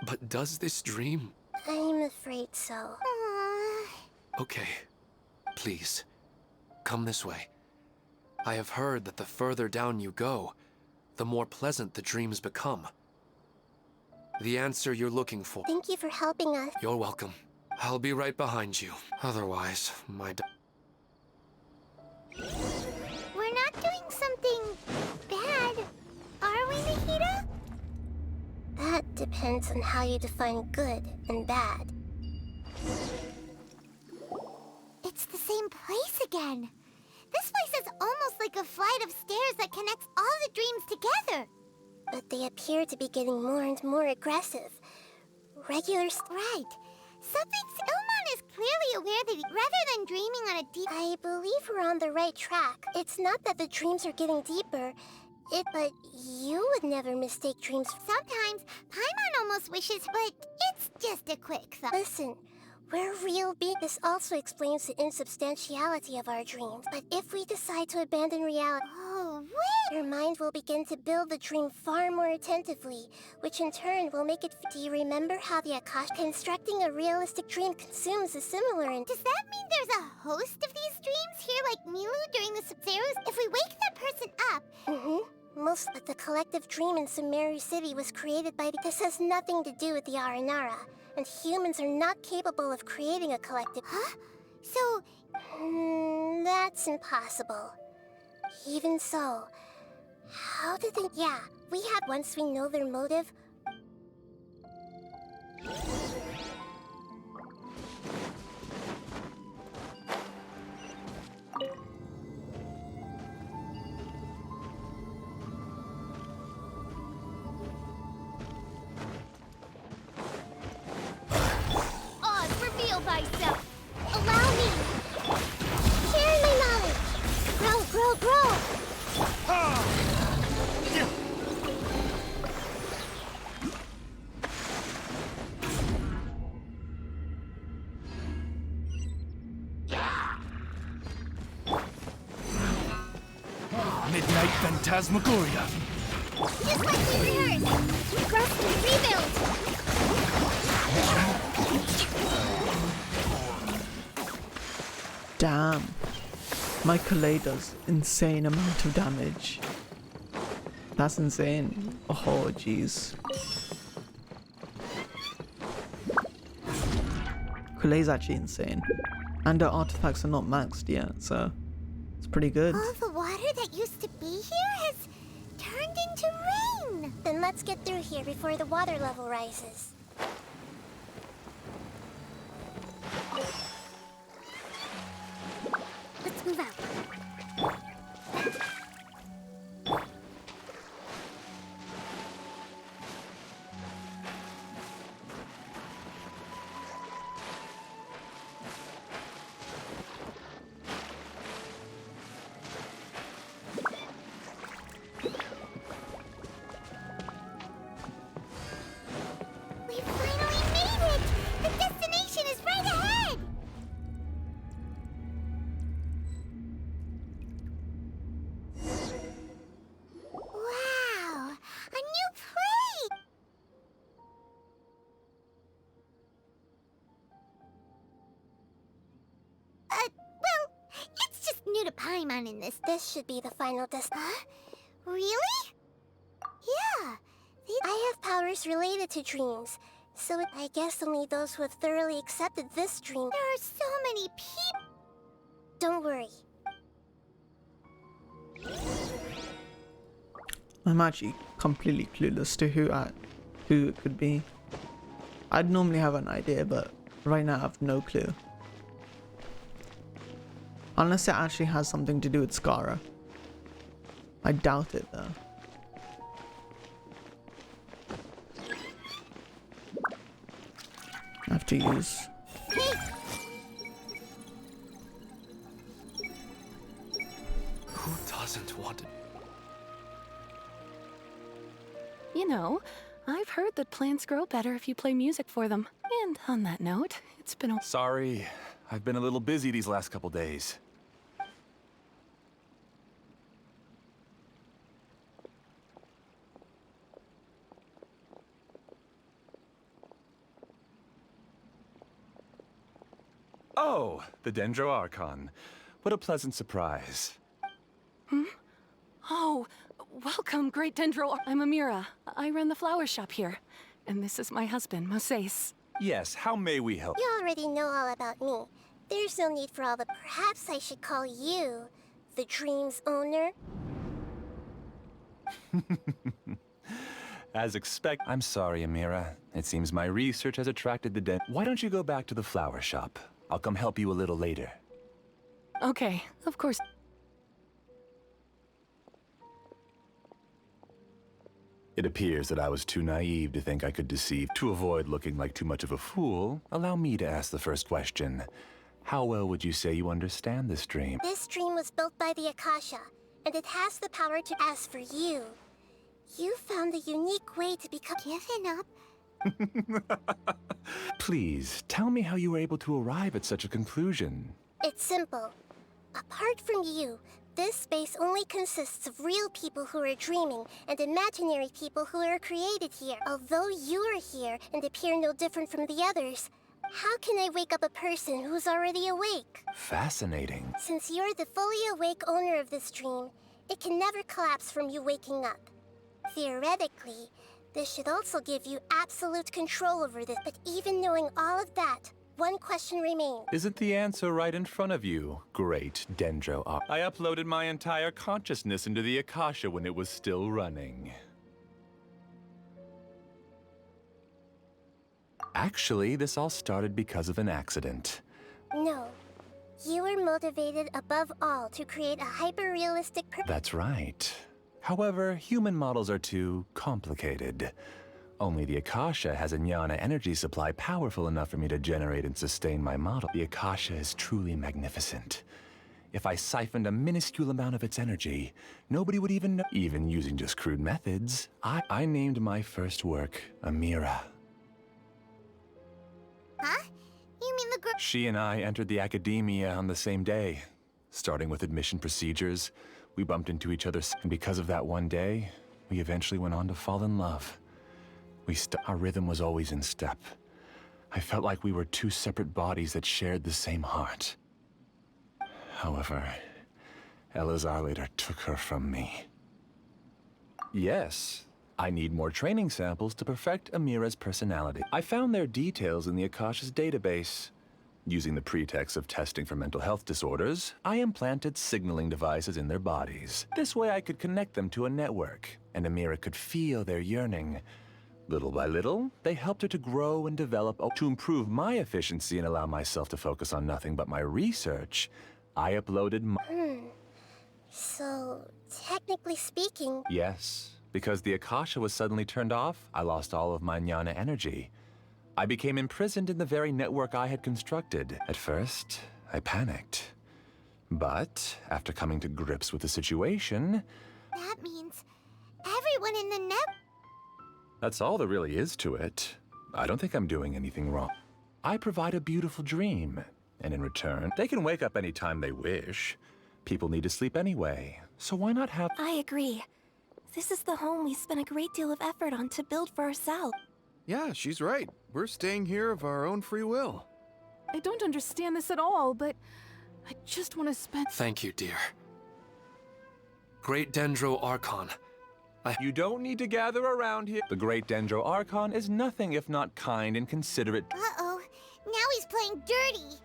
But does this dream... I'm afraid so. Okay, please, come this way. I have heard that the further down you go, the more pleasant the dreams become. The answer you're looking for. Thank you for helping us. You're welcome. I'll be right behind you. Otherwise, my... We're not doing something bad, are we, Nahida? That depends on how you define good and bad. It's the same place again. This place is almost like a flight of stairs that connects all the dreams together. But they appear to be getting more and more aggressive. Regular... Right. Ilman is clearly aware that rather than dreaming on a deep... I believe we're on the right track. It's not that the dreams are getting deeper. But you would never mistake dreams. Sometimes, Paimon almost wishes, but it's just a quick thought. Listen, we're real beings. This also explains the insubstantiality of our dreams. But if we decide to abandon reality... Oh, wait! Your mind will begin to build the dream far more attentively, which in turn will make it... Do you remember how the Akash constructing a realistic dream consumes a similar... Does that mean there's a host of these dreams here like Milu during the Sub-Zeros? If we wake that person up... But the collective dream in Sumeru City was created by... This has nothing to do with the Aranara, and humans are not capable of creating a collective... Huh? So... That's impossible. Even so, how did they... Yeah, we have... Once we know their motive... Oz, reveal thyself! Allow me! Share my knowledge! Grow, grow, grow! Midnight Phantasmagoria. Just like we rehearsed! Rust and rebuild! Damn. My Kalei does insane amount of damage. That's insane. Oh, jeez. Kalei's actually insane. And her artifacts are not maxed yet, so it's pretty good. All the water that used to be here has turned into rain! Then let's get through here before the water level rises. Let's move out. We finally made it! The destination is right ahead! Wow! A new plate! Well, it's just new to Paimon in this. This should be the final Huh? Really? Yeah. I have powers related to dreams. So I guess only those who have thoroughly accepted this dream. There are so many people. Don't worry. I'm actually completely clueless to who it could be. I'd normally have an idea, but right now I have no clue. Unless it actually has something to do with Scara. I doubt it though. I have to use. Who doesn't want to? You know, I've heard that plants grow better if you play music for them. And on that note, it's been a— Sorry, I've been a little busy these last couple days. Oh, the Dendro Archon. What a pleasant surprise. Oh, welcome, Great Dendro. I'm Amira. I run the flower shop here. And this is my husband, Moses. Yes, how may we help? You already know all about me. There's no need for all the— Perhaps I should call you the dream's owner? As expected. I'm sorry, Amira. It seems my research has attracted the Why don't you go back to the flower shop? I'll come help you a little later. Okay, of course. It appears that I was too naive to think I could deceive. To avoid looking like too much of a fool, allow me to ask the first question. How well would you say you understand this dream? This dream was built by the Akasha, and it has the power to— As for you, you found the unique way to become— Given up. Please, tell me how you were able to arrive at such a conclusion. It's simple. Apart from you, this space only consists of real people who are dreaming and imaginary people who are created here. Although you are here and appear no different from the others, how can I wake up a person who's already awake? Fascinating. Since you're the fully awake owner of this dream, it can never collapse from you waking up. Theoretically, this should also give you absolute control over this. But even knowing all of that, one question remains. Isn't the answer right in front of you, Great Dendro? I uploaded my entire consciousness into the Akasha when it was still running. Actually, this all started because of an accident. No. You were motivated above all to create a hyper-realistic— That's right. However, human models are too complicated. Only the Akasha has a jnana energy supply powerful enough for me to generate and sustain my model. The Akasha is truly magnificent. If I siphoned a minuscule amount of its energy, nobody would even know. Even using just crude methods, I named my first work Amira. Huh? You mean the girl? She and I entered the academia on the same day. Starting with admission procedures, we bumped into each other, and because of that one day, we eventually went on to fall in love. Our rhythm was always in step. I felt like we were two separate bodies that shared the same heart. However, Elazar later took her from me. Yes, I need more training samples to perfect Amira's personality. I found their details in the Akasha's database. Using the pretext of testing for mental health disorders, I implanted signaling devices in their bodies. This way I could connect them to a network, and Amira could feel their yearning. Little by little, they helped her to grow and develop. To improve my efficiency and allow myself to focus on nothing but my research, I uploaded my— So, technically speaking— Yes, because the Akasha was suddenly turned off, I lost all of my jnana energy. I became imprisoned in the very network I had constructed. At first, I panicked. But, after coming to grips with the situation— That means everyone in the net. That's all there really is to it. I don't think I'm doing anything wrong. I provide a beautiful dream, and in return, they can wake up any time they wish. People need to sleep anyway, so why not have— I agree. This is the home we spent a great deal of effort on to build for ourselves. Yeah, she's right. We're staying here of our own free will. I don't understand this at all, but I just want to spend— Thank you, dear. Great Dendro Archon, You don't need to gather around here. The Great Dendro Archon is nothing if not kind and considerate. Uh-oh. Now he's playing dirty.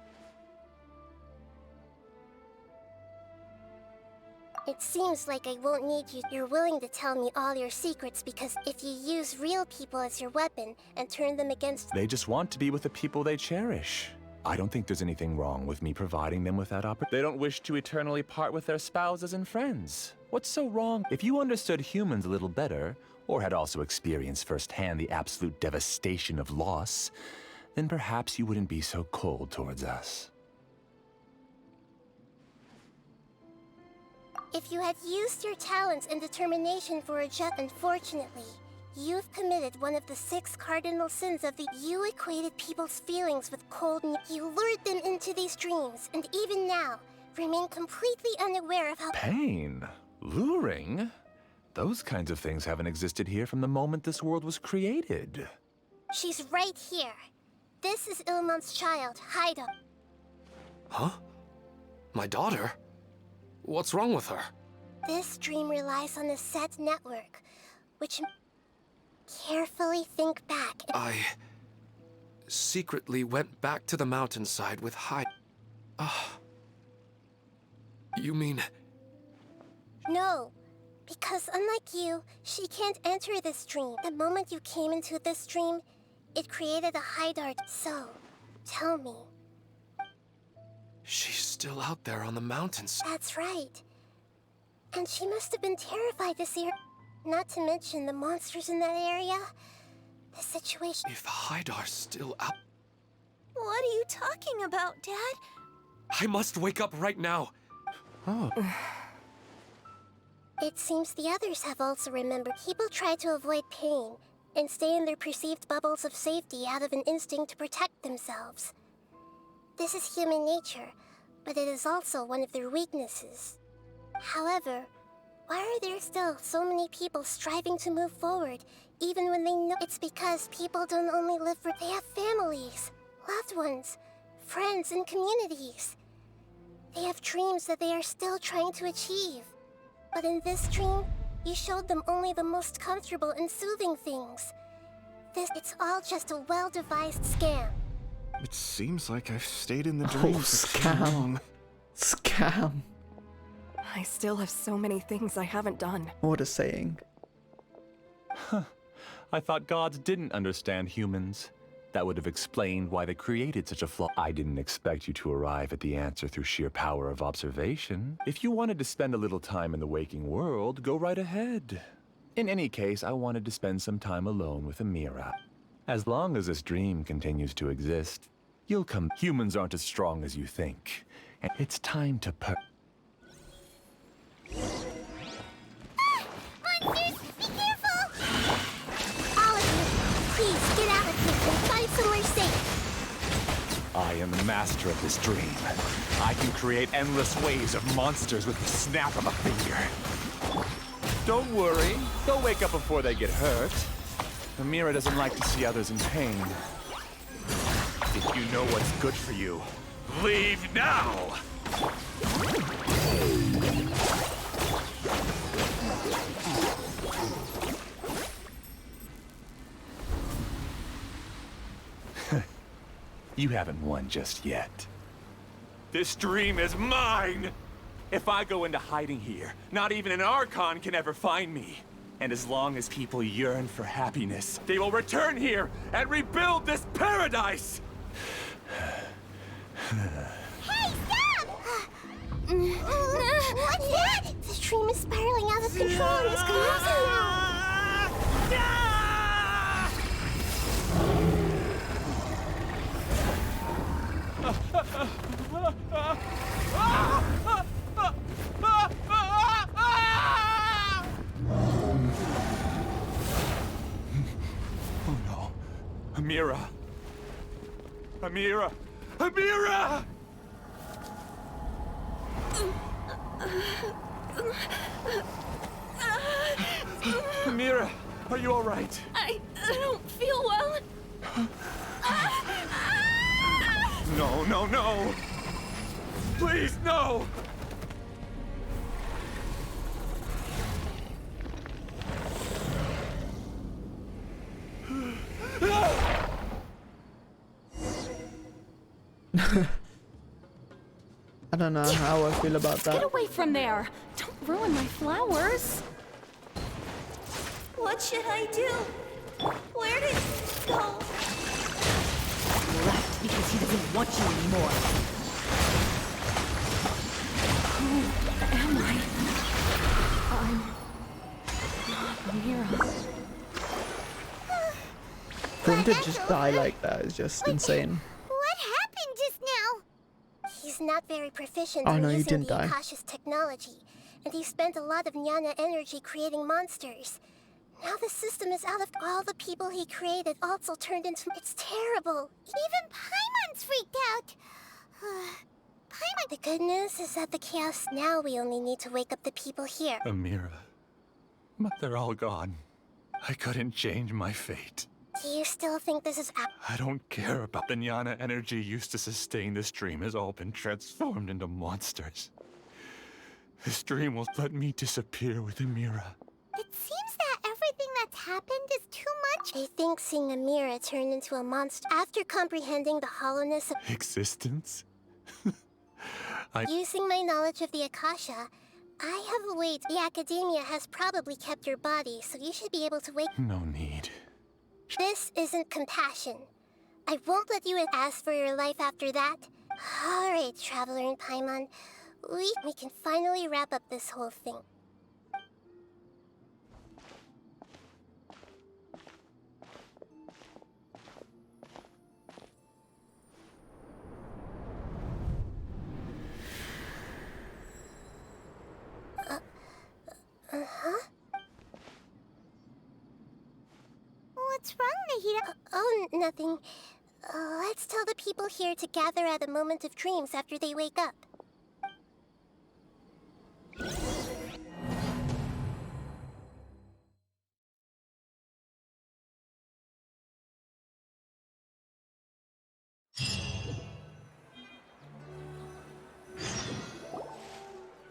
It seems like I won't need you. You're willing to tell me all your secrets because if you use real people as your weapon and turn them against... They just want to be with the people they cherish. I don't think there's anything wrong with me providing them with that opportunity. They don't wish to eternally part with their spouses and friends. What's so wrong? If you understood humans a little better, or had also experienced firsthand the absolute devastation of loss, then perhaps you wouldn't be so cold towards us. If you had used your talents and determination for a just... Unfortunately, you've committed one of the 6 cardinal sins of the... You equated people's feelings with cold and... You lured them into these dreams, and even now, remain completely unaware of how... Pain? Luring? Those kinds of things haven't existed here from the moment this world was created. She's right here. This is Ilmon's child, Haida. Huh? My daughter? What's wrong with her? This dream relies on a set network, which... Carefully think back. I secretly went back to the mountainside with You mean... No, because unlike you, she can't enter this dream. The moment you came into this dream, it created a Haidar. So, tell me. She's still out there on the mountains. That's right. And she must have been terrified to see her. Not to mention the monsters in that area. The situation... If Haidar's still out... What are you talking about, Dad? I must wake up right now. Oh. It seems the others have also remembered. People try to avoid pain and stay in their perceived bubbles of safety out of an instinct to protect themselves. This is human nature, but it is also one of their weaknesses. However, why are there still so many people striving to move forward, even when they know it's because people don't only live for... They have families, loved ones, friends, and communities. They have dreams that they are still trying to achieve. But in this dream, you showed them only the most comfortable and soothing things. It's all just a well-devised scam. It seems like I've stayed in the dream for too long. Scam. I still have so many things I haven't done. What a saying. Huh. I thought gods didn't understand humans. That would have explained why they created such a flaw. I didn't expect you to arrive at the answer through sheer power of observation. If you wanted to spend a little time in the waking world, go right ahead. In any case, I wanted to spend some time alone with Amira. As long as this dream continues to exist, you'll come. Humans aren't as strong as you think. And it's time to Monsters, be careful! All of you, please get out of here and find somewhere safe. I am the master of this dream. I can create endless waves of monsters with the snap of a finger. Don't worry, they'll wake up before they get hurt. Amira doesn't like to see others in pain. If you know what's good for you, leave now! You haven't won just yet. This dream is mine! If I go into hiding here, not even an Archon can ever find me. And as long as people yearn for happiness, they will return here and rebuild this paradise! Hey, stop! What's that? The dream is spiraling out of control and it's collapsing now. Oh no. Amira. Amira. Amira! Amira, are you all right? I don't feel well. No, no, no! Please, no! I don't know how I feel about Get that. away from there! Don't ruin my flowers! What should I do? Where did he go? He left because he doesn't want you anymore. Who am I? I'm not Mira. For him to just die like that is just insane. What happened just now? He's not very proficient Oh in no, you using didn't the die. Akasha's technology, and he spent a lot of Jnana energy creating monsters. Now the system is out of all the people he created also turned into... It's terrible. Even Paimon's freaked out. Paimon... The good news is that the chaos... Now we only need to wake up the people here. Amira. But they're all gone. I couldn't change my fate. Do you still think this is... I don't care about the Jnana energy used to sustain this dream has all been transformed into monsters. This dream will let me disappear with Amira. It seems that everything that's happened is too much. I think seeing Amira turn into a monster after comprehending the hollowness of... Existence? Using my knowledge of the Akasha, I have a way to... The Academia has probably kept your body, so you should be able to wake... No need. This isn't compassion. I won't let you ask for your life after that. Alright, Traveler in Paimon. We can finally wrap up this whole thing. What's wrong, Nahida? Oh, nothing. Let's tell the people here to gather at a moment of dreams after they wake up.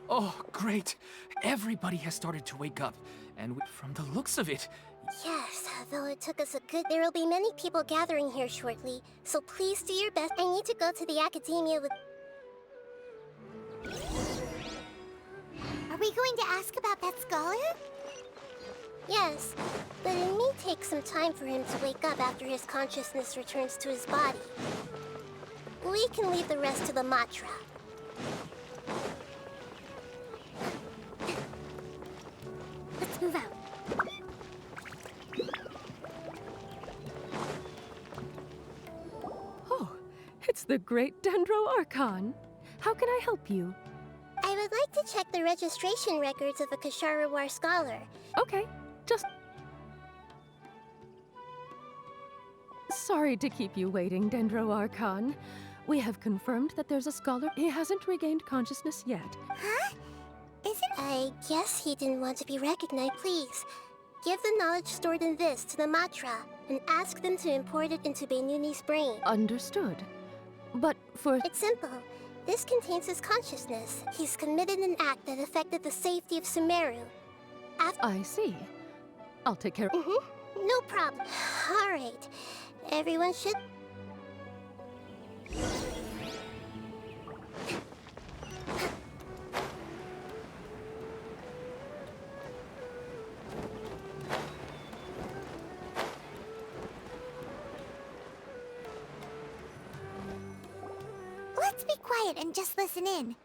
Oh, great. Everybody has started to wake up. And from the looks of it... Yes, though it took us a good... There will be many people gathering here shortly, so please do your best. I need to go to the Academia with... Are we going to ask about that scholar? Yes, but it may take some time for him to wake up after his consciousness returns to his body. We can leave the rest to the Matra. Let's move out. Oh, it's the great Dendro Archon. How can I help you? I would like to check the registration records of a Kasharawar scholar. Okay, just... Sorry to keep you waiting, Dendro Archon. We have confirmed that there's a scholar. He hasn't regained consciousness yet. Huh? Isn't... I guess he didn't want to be recognized. Please, give the knowledge stored in this to the Matra and ask them to import it into Benuni's brain. Understood. But for... It's simple. This contains his consciousness. He's committed an act that affected the safety of Sumeru. I see. I'll take care... No problem. All right. Everyone should... Let's be quiet and just listen in.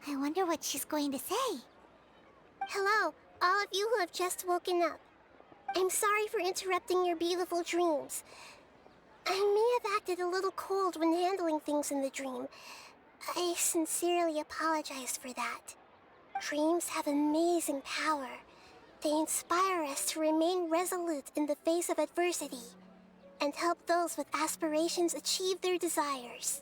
I wonder what she's going to say. Hello, all of you who have just woken up. I'm sorry for interrupting your beautiful dreams. I may have acted a little cold when handling things in the dream. I sincerely apologize for that. Dreams have amazing power. They inspire us to remain resolute in the face of adversity and help those with aspirations achieve their desires.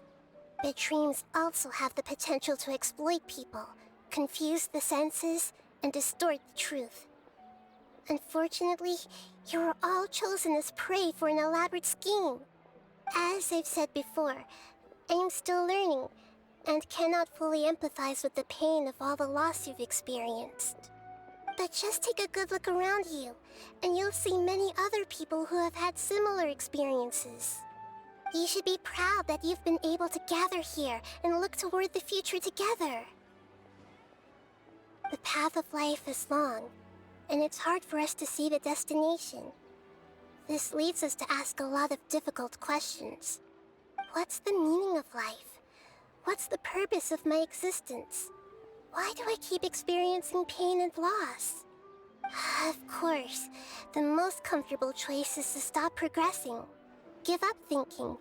But dreams also have the potential to exploit people, confuse the senses, and distort the truth. Unfortunately, you are all chosen as prey for an elaborate scheme. As I've said before, I am still learning, and cannot fully empathize with the pain of all the loss you've experienced. But just take a good look around you, and you'll see many other people who have had similar experiences. You should be proud that you've been able to gather here and look toward the future together. The path of life is long, and it's hard for us to see the destination. This leads us to ask a lot of difficult questions. What's the meaning of life? What's the purpose of my existence? Why do I keep experiencing pain and loss? Of course, the most comfortable choice is to stop progressing. Give up thinking,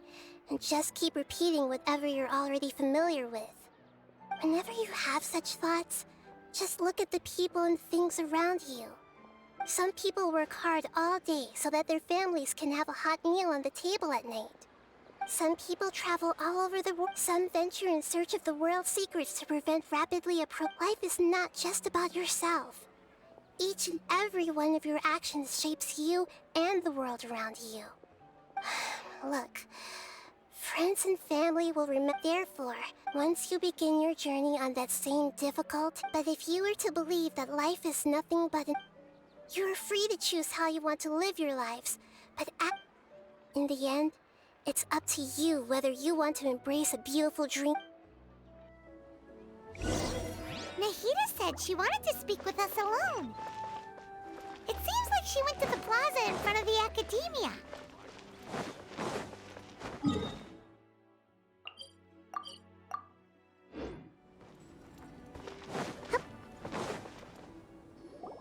and just keep repeating whatever you're already familiar with. Whenever you have such thoughts, just look at the people and things around you. Some people work hard all day so that their families can have a hot meal on the table at night. Some people travel all over the world. Some venture in search of the world's secrets to prevent rapidly approaching. Life is not just about yourself. Each and every one of your actions shapes you and the world around you. Look, friends and family will remember. Therefore, once you begin your journey on that same difficult, but if you were to believe that life is nothing but you're free to choose how you want to live your lives, but in the end, it's up to you whether you want to embrace a beautiful dream. Nahida said she wanted to speak with us alone. It seems like she went to the plaza in front of the academia.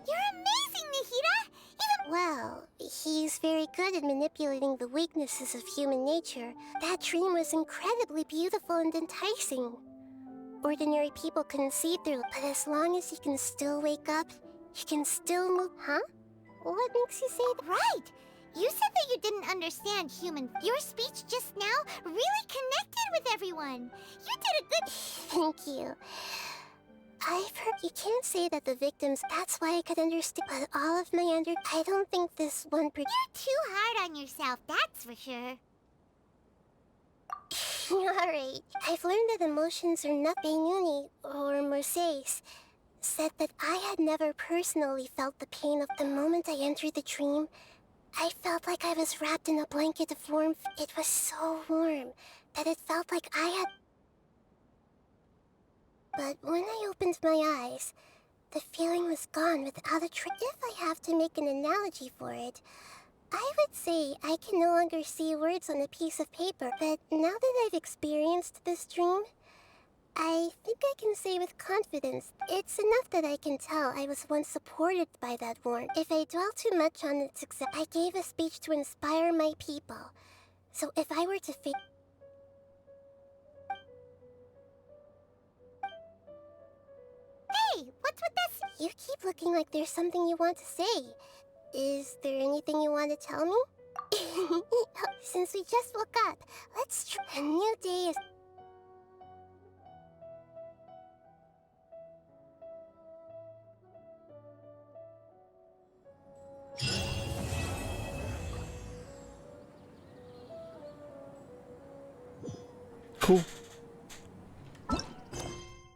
You're amazing, Nahida! Well, he's very good at manipulating the weaknesses of human nature. That dream was incredibly beautiful and enticing. Ordinary people couldn't see through, but as long as you can still wake up, you can still move. Huh? What makes you say that? Right! You said that you didn't understand human. Your speech just now really connected with everyone. You did a good. Thank you. I've heard you can't say that the victims. That's why I could understand. But all of my I don't think this one. You're too hard on yourself, that's for sure. Alright. I've learned that emotions are not. Benuni, or Mercedes, said that I had never personally felt the pain of the moment I entered the dream. I felt like I was wrapped in a blanket of warmth. It was so warm that it felt like I had. But when I opened my eyes, the feeling was gone without a trick. If I have to make an analogy for it, I would say I can no longer see words on a piece of paper. But now that I've experienced this dream, I think I can say with confidence, it's enough that I can tell I was once supported by that warmth. If I dwell too much on its success, I gave a speech to inspire my people. So if I were to Hey, what's with this? You keep looking like there's something you want to say. Is there anything you want to tell me? Since we just woke up, let's try. A new day is... Cool.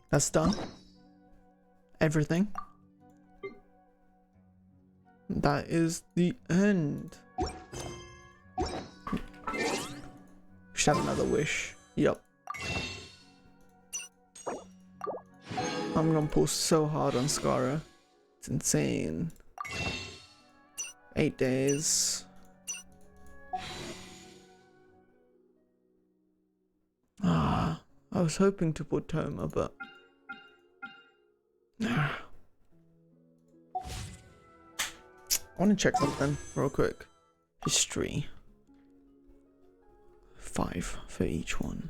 That's done. Everything. That is the end. Should have another wish. Yup. I'm gonna pull so hard on Scara. It's insane. 8 days. Ah, I was hoping to put Toma, but I want to check something real quick. History. 5 for each one.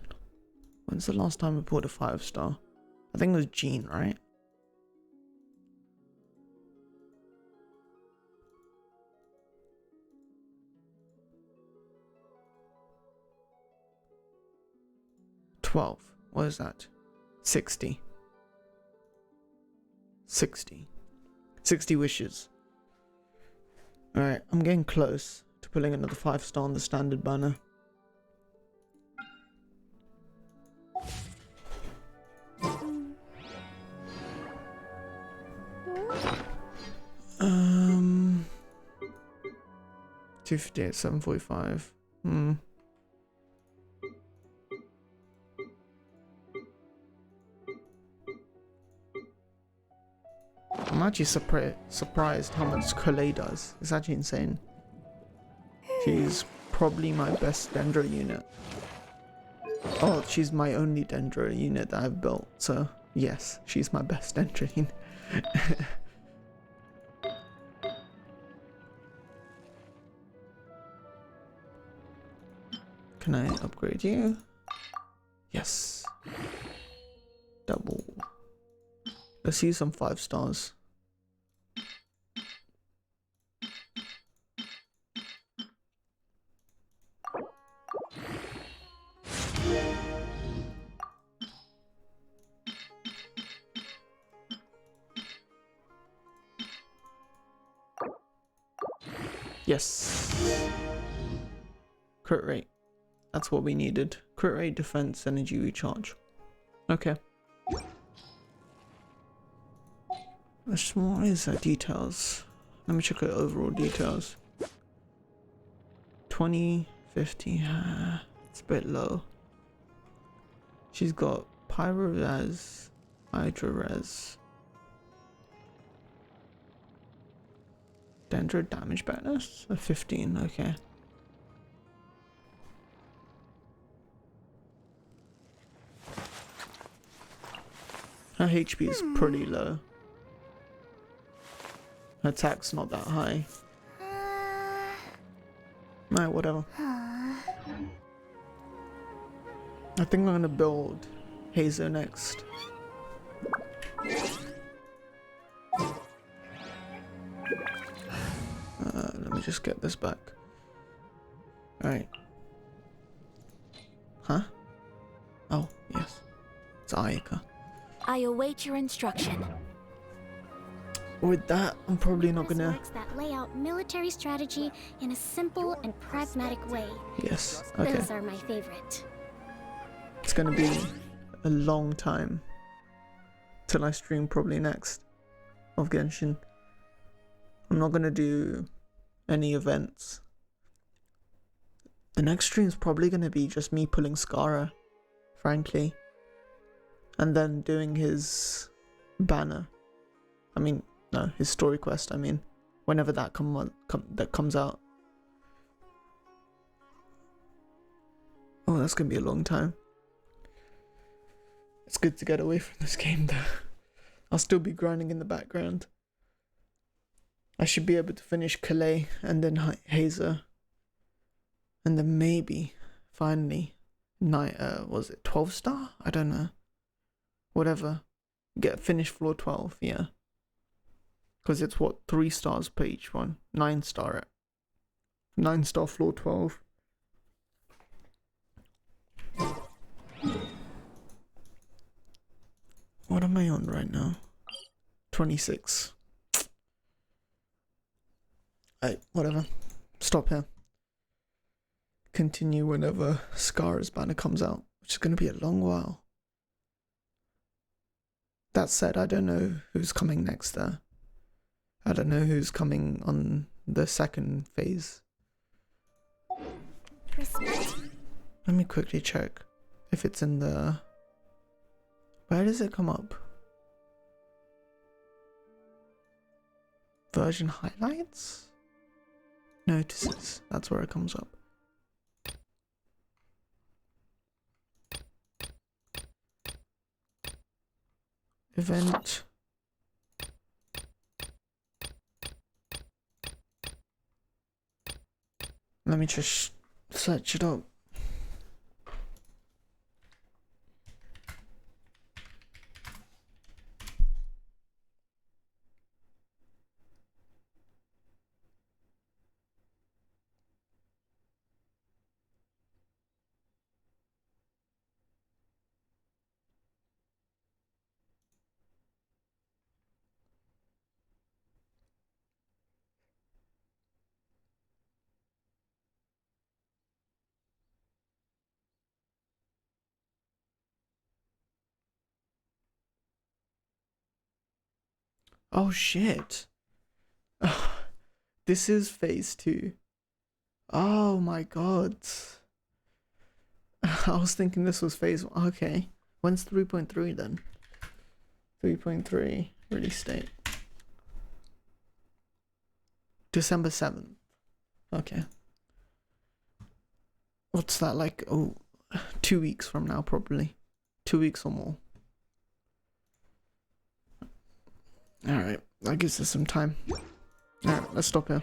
When's the last time we pulled a 5-star? I think it was Jean, right? What is that? 60. 60 wishes. Alright, I'm getting close to pulling another 5-star on the standard banner. Um, 250 at 745. I'm actually surprised how much Calais does. It's actually insane. She's probably my best Dendro unit. Oh, she's my only Dendro unit that I've built, so yes, she's my best Dendro unit. Can I upgrade you? Yes. Double. Let's use some 5 stars. Yes. Crit rate. That's what we needed. Crit rate, defense, energy recharge. Okay. What is that? Details. Let me check the overall details. 20, 50. It's a bit low. She's got Pyro Res, Hydro Res. Dendro damage bonus? A 15, okay. Her HP is pretty low. Her attack's not that high. Nah, whatever. I think I'm gonna build Hazo next. Let me just get this back. Alright. Huh? Oh, yes. It's Ayaka. I await your instruction. With that, I'm probably not gonna... Works that lay out military strategy in a simple and pragmatic way. Yes, okay. Those are my favorite. It's gonna be a long time till I stream probably next of Genshin. I'm not gonna do any events. The next stream's probably gonna be just me pulling Scara, frankly. And then doing his banner. I mean, no, his story quest, I mean. Whenever that comes out. Oh, that's gonna be a long time. It's good to get away from this game though. I'll still be grinding in the background. I should be able to finish Calais and then Hazer. And then maybe, finally, was it 12 star? I don't know. Whatever. Finish floor 12, yeah. Because it's what, 3 stars per each one. 9 star at 9 star floor 12. What am I on right now? 26. Whatever. Stop here. Continue whenever Scar's banner comes out, which is going to be a long while. That said, I don't know who's coming next there. I don't know who's coming on the second phase. Respect. Let me quickly check if it's in the... Where does it come up? Version highlights? Notices. That's where it comes up. Event. Let me just search it up. Oh shit. This is phase 2. Oh my god. I was thinking this was phase 1. Okay. When's 3.3 then? 3.3 release date. December 7th. Okay. What's that like? Oh, 2 weeks from now, probably. 2 weeks or more. Alright, that gives us some time. Alright, let's stop here.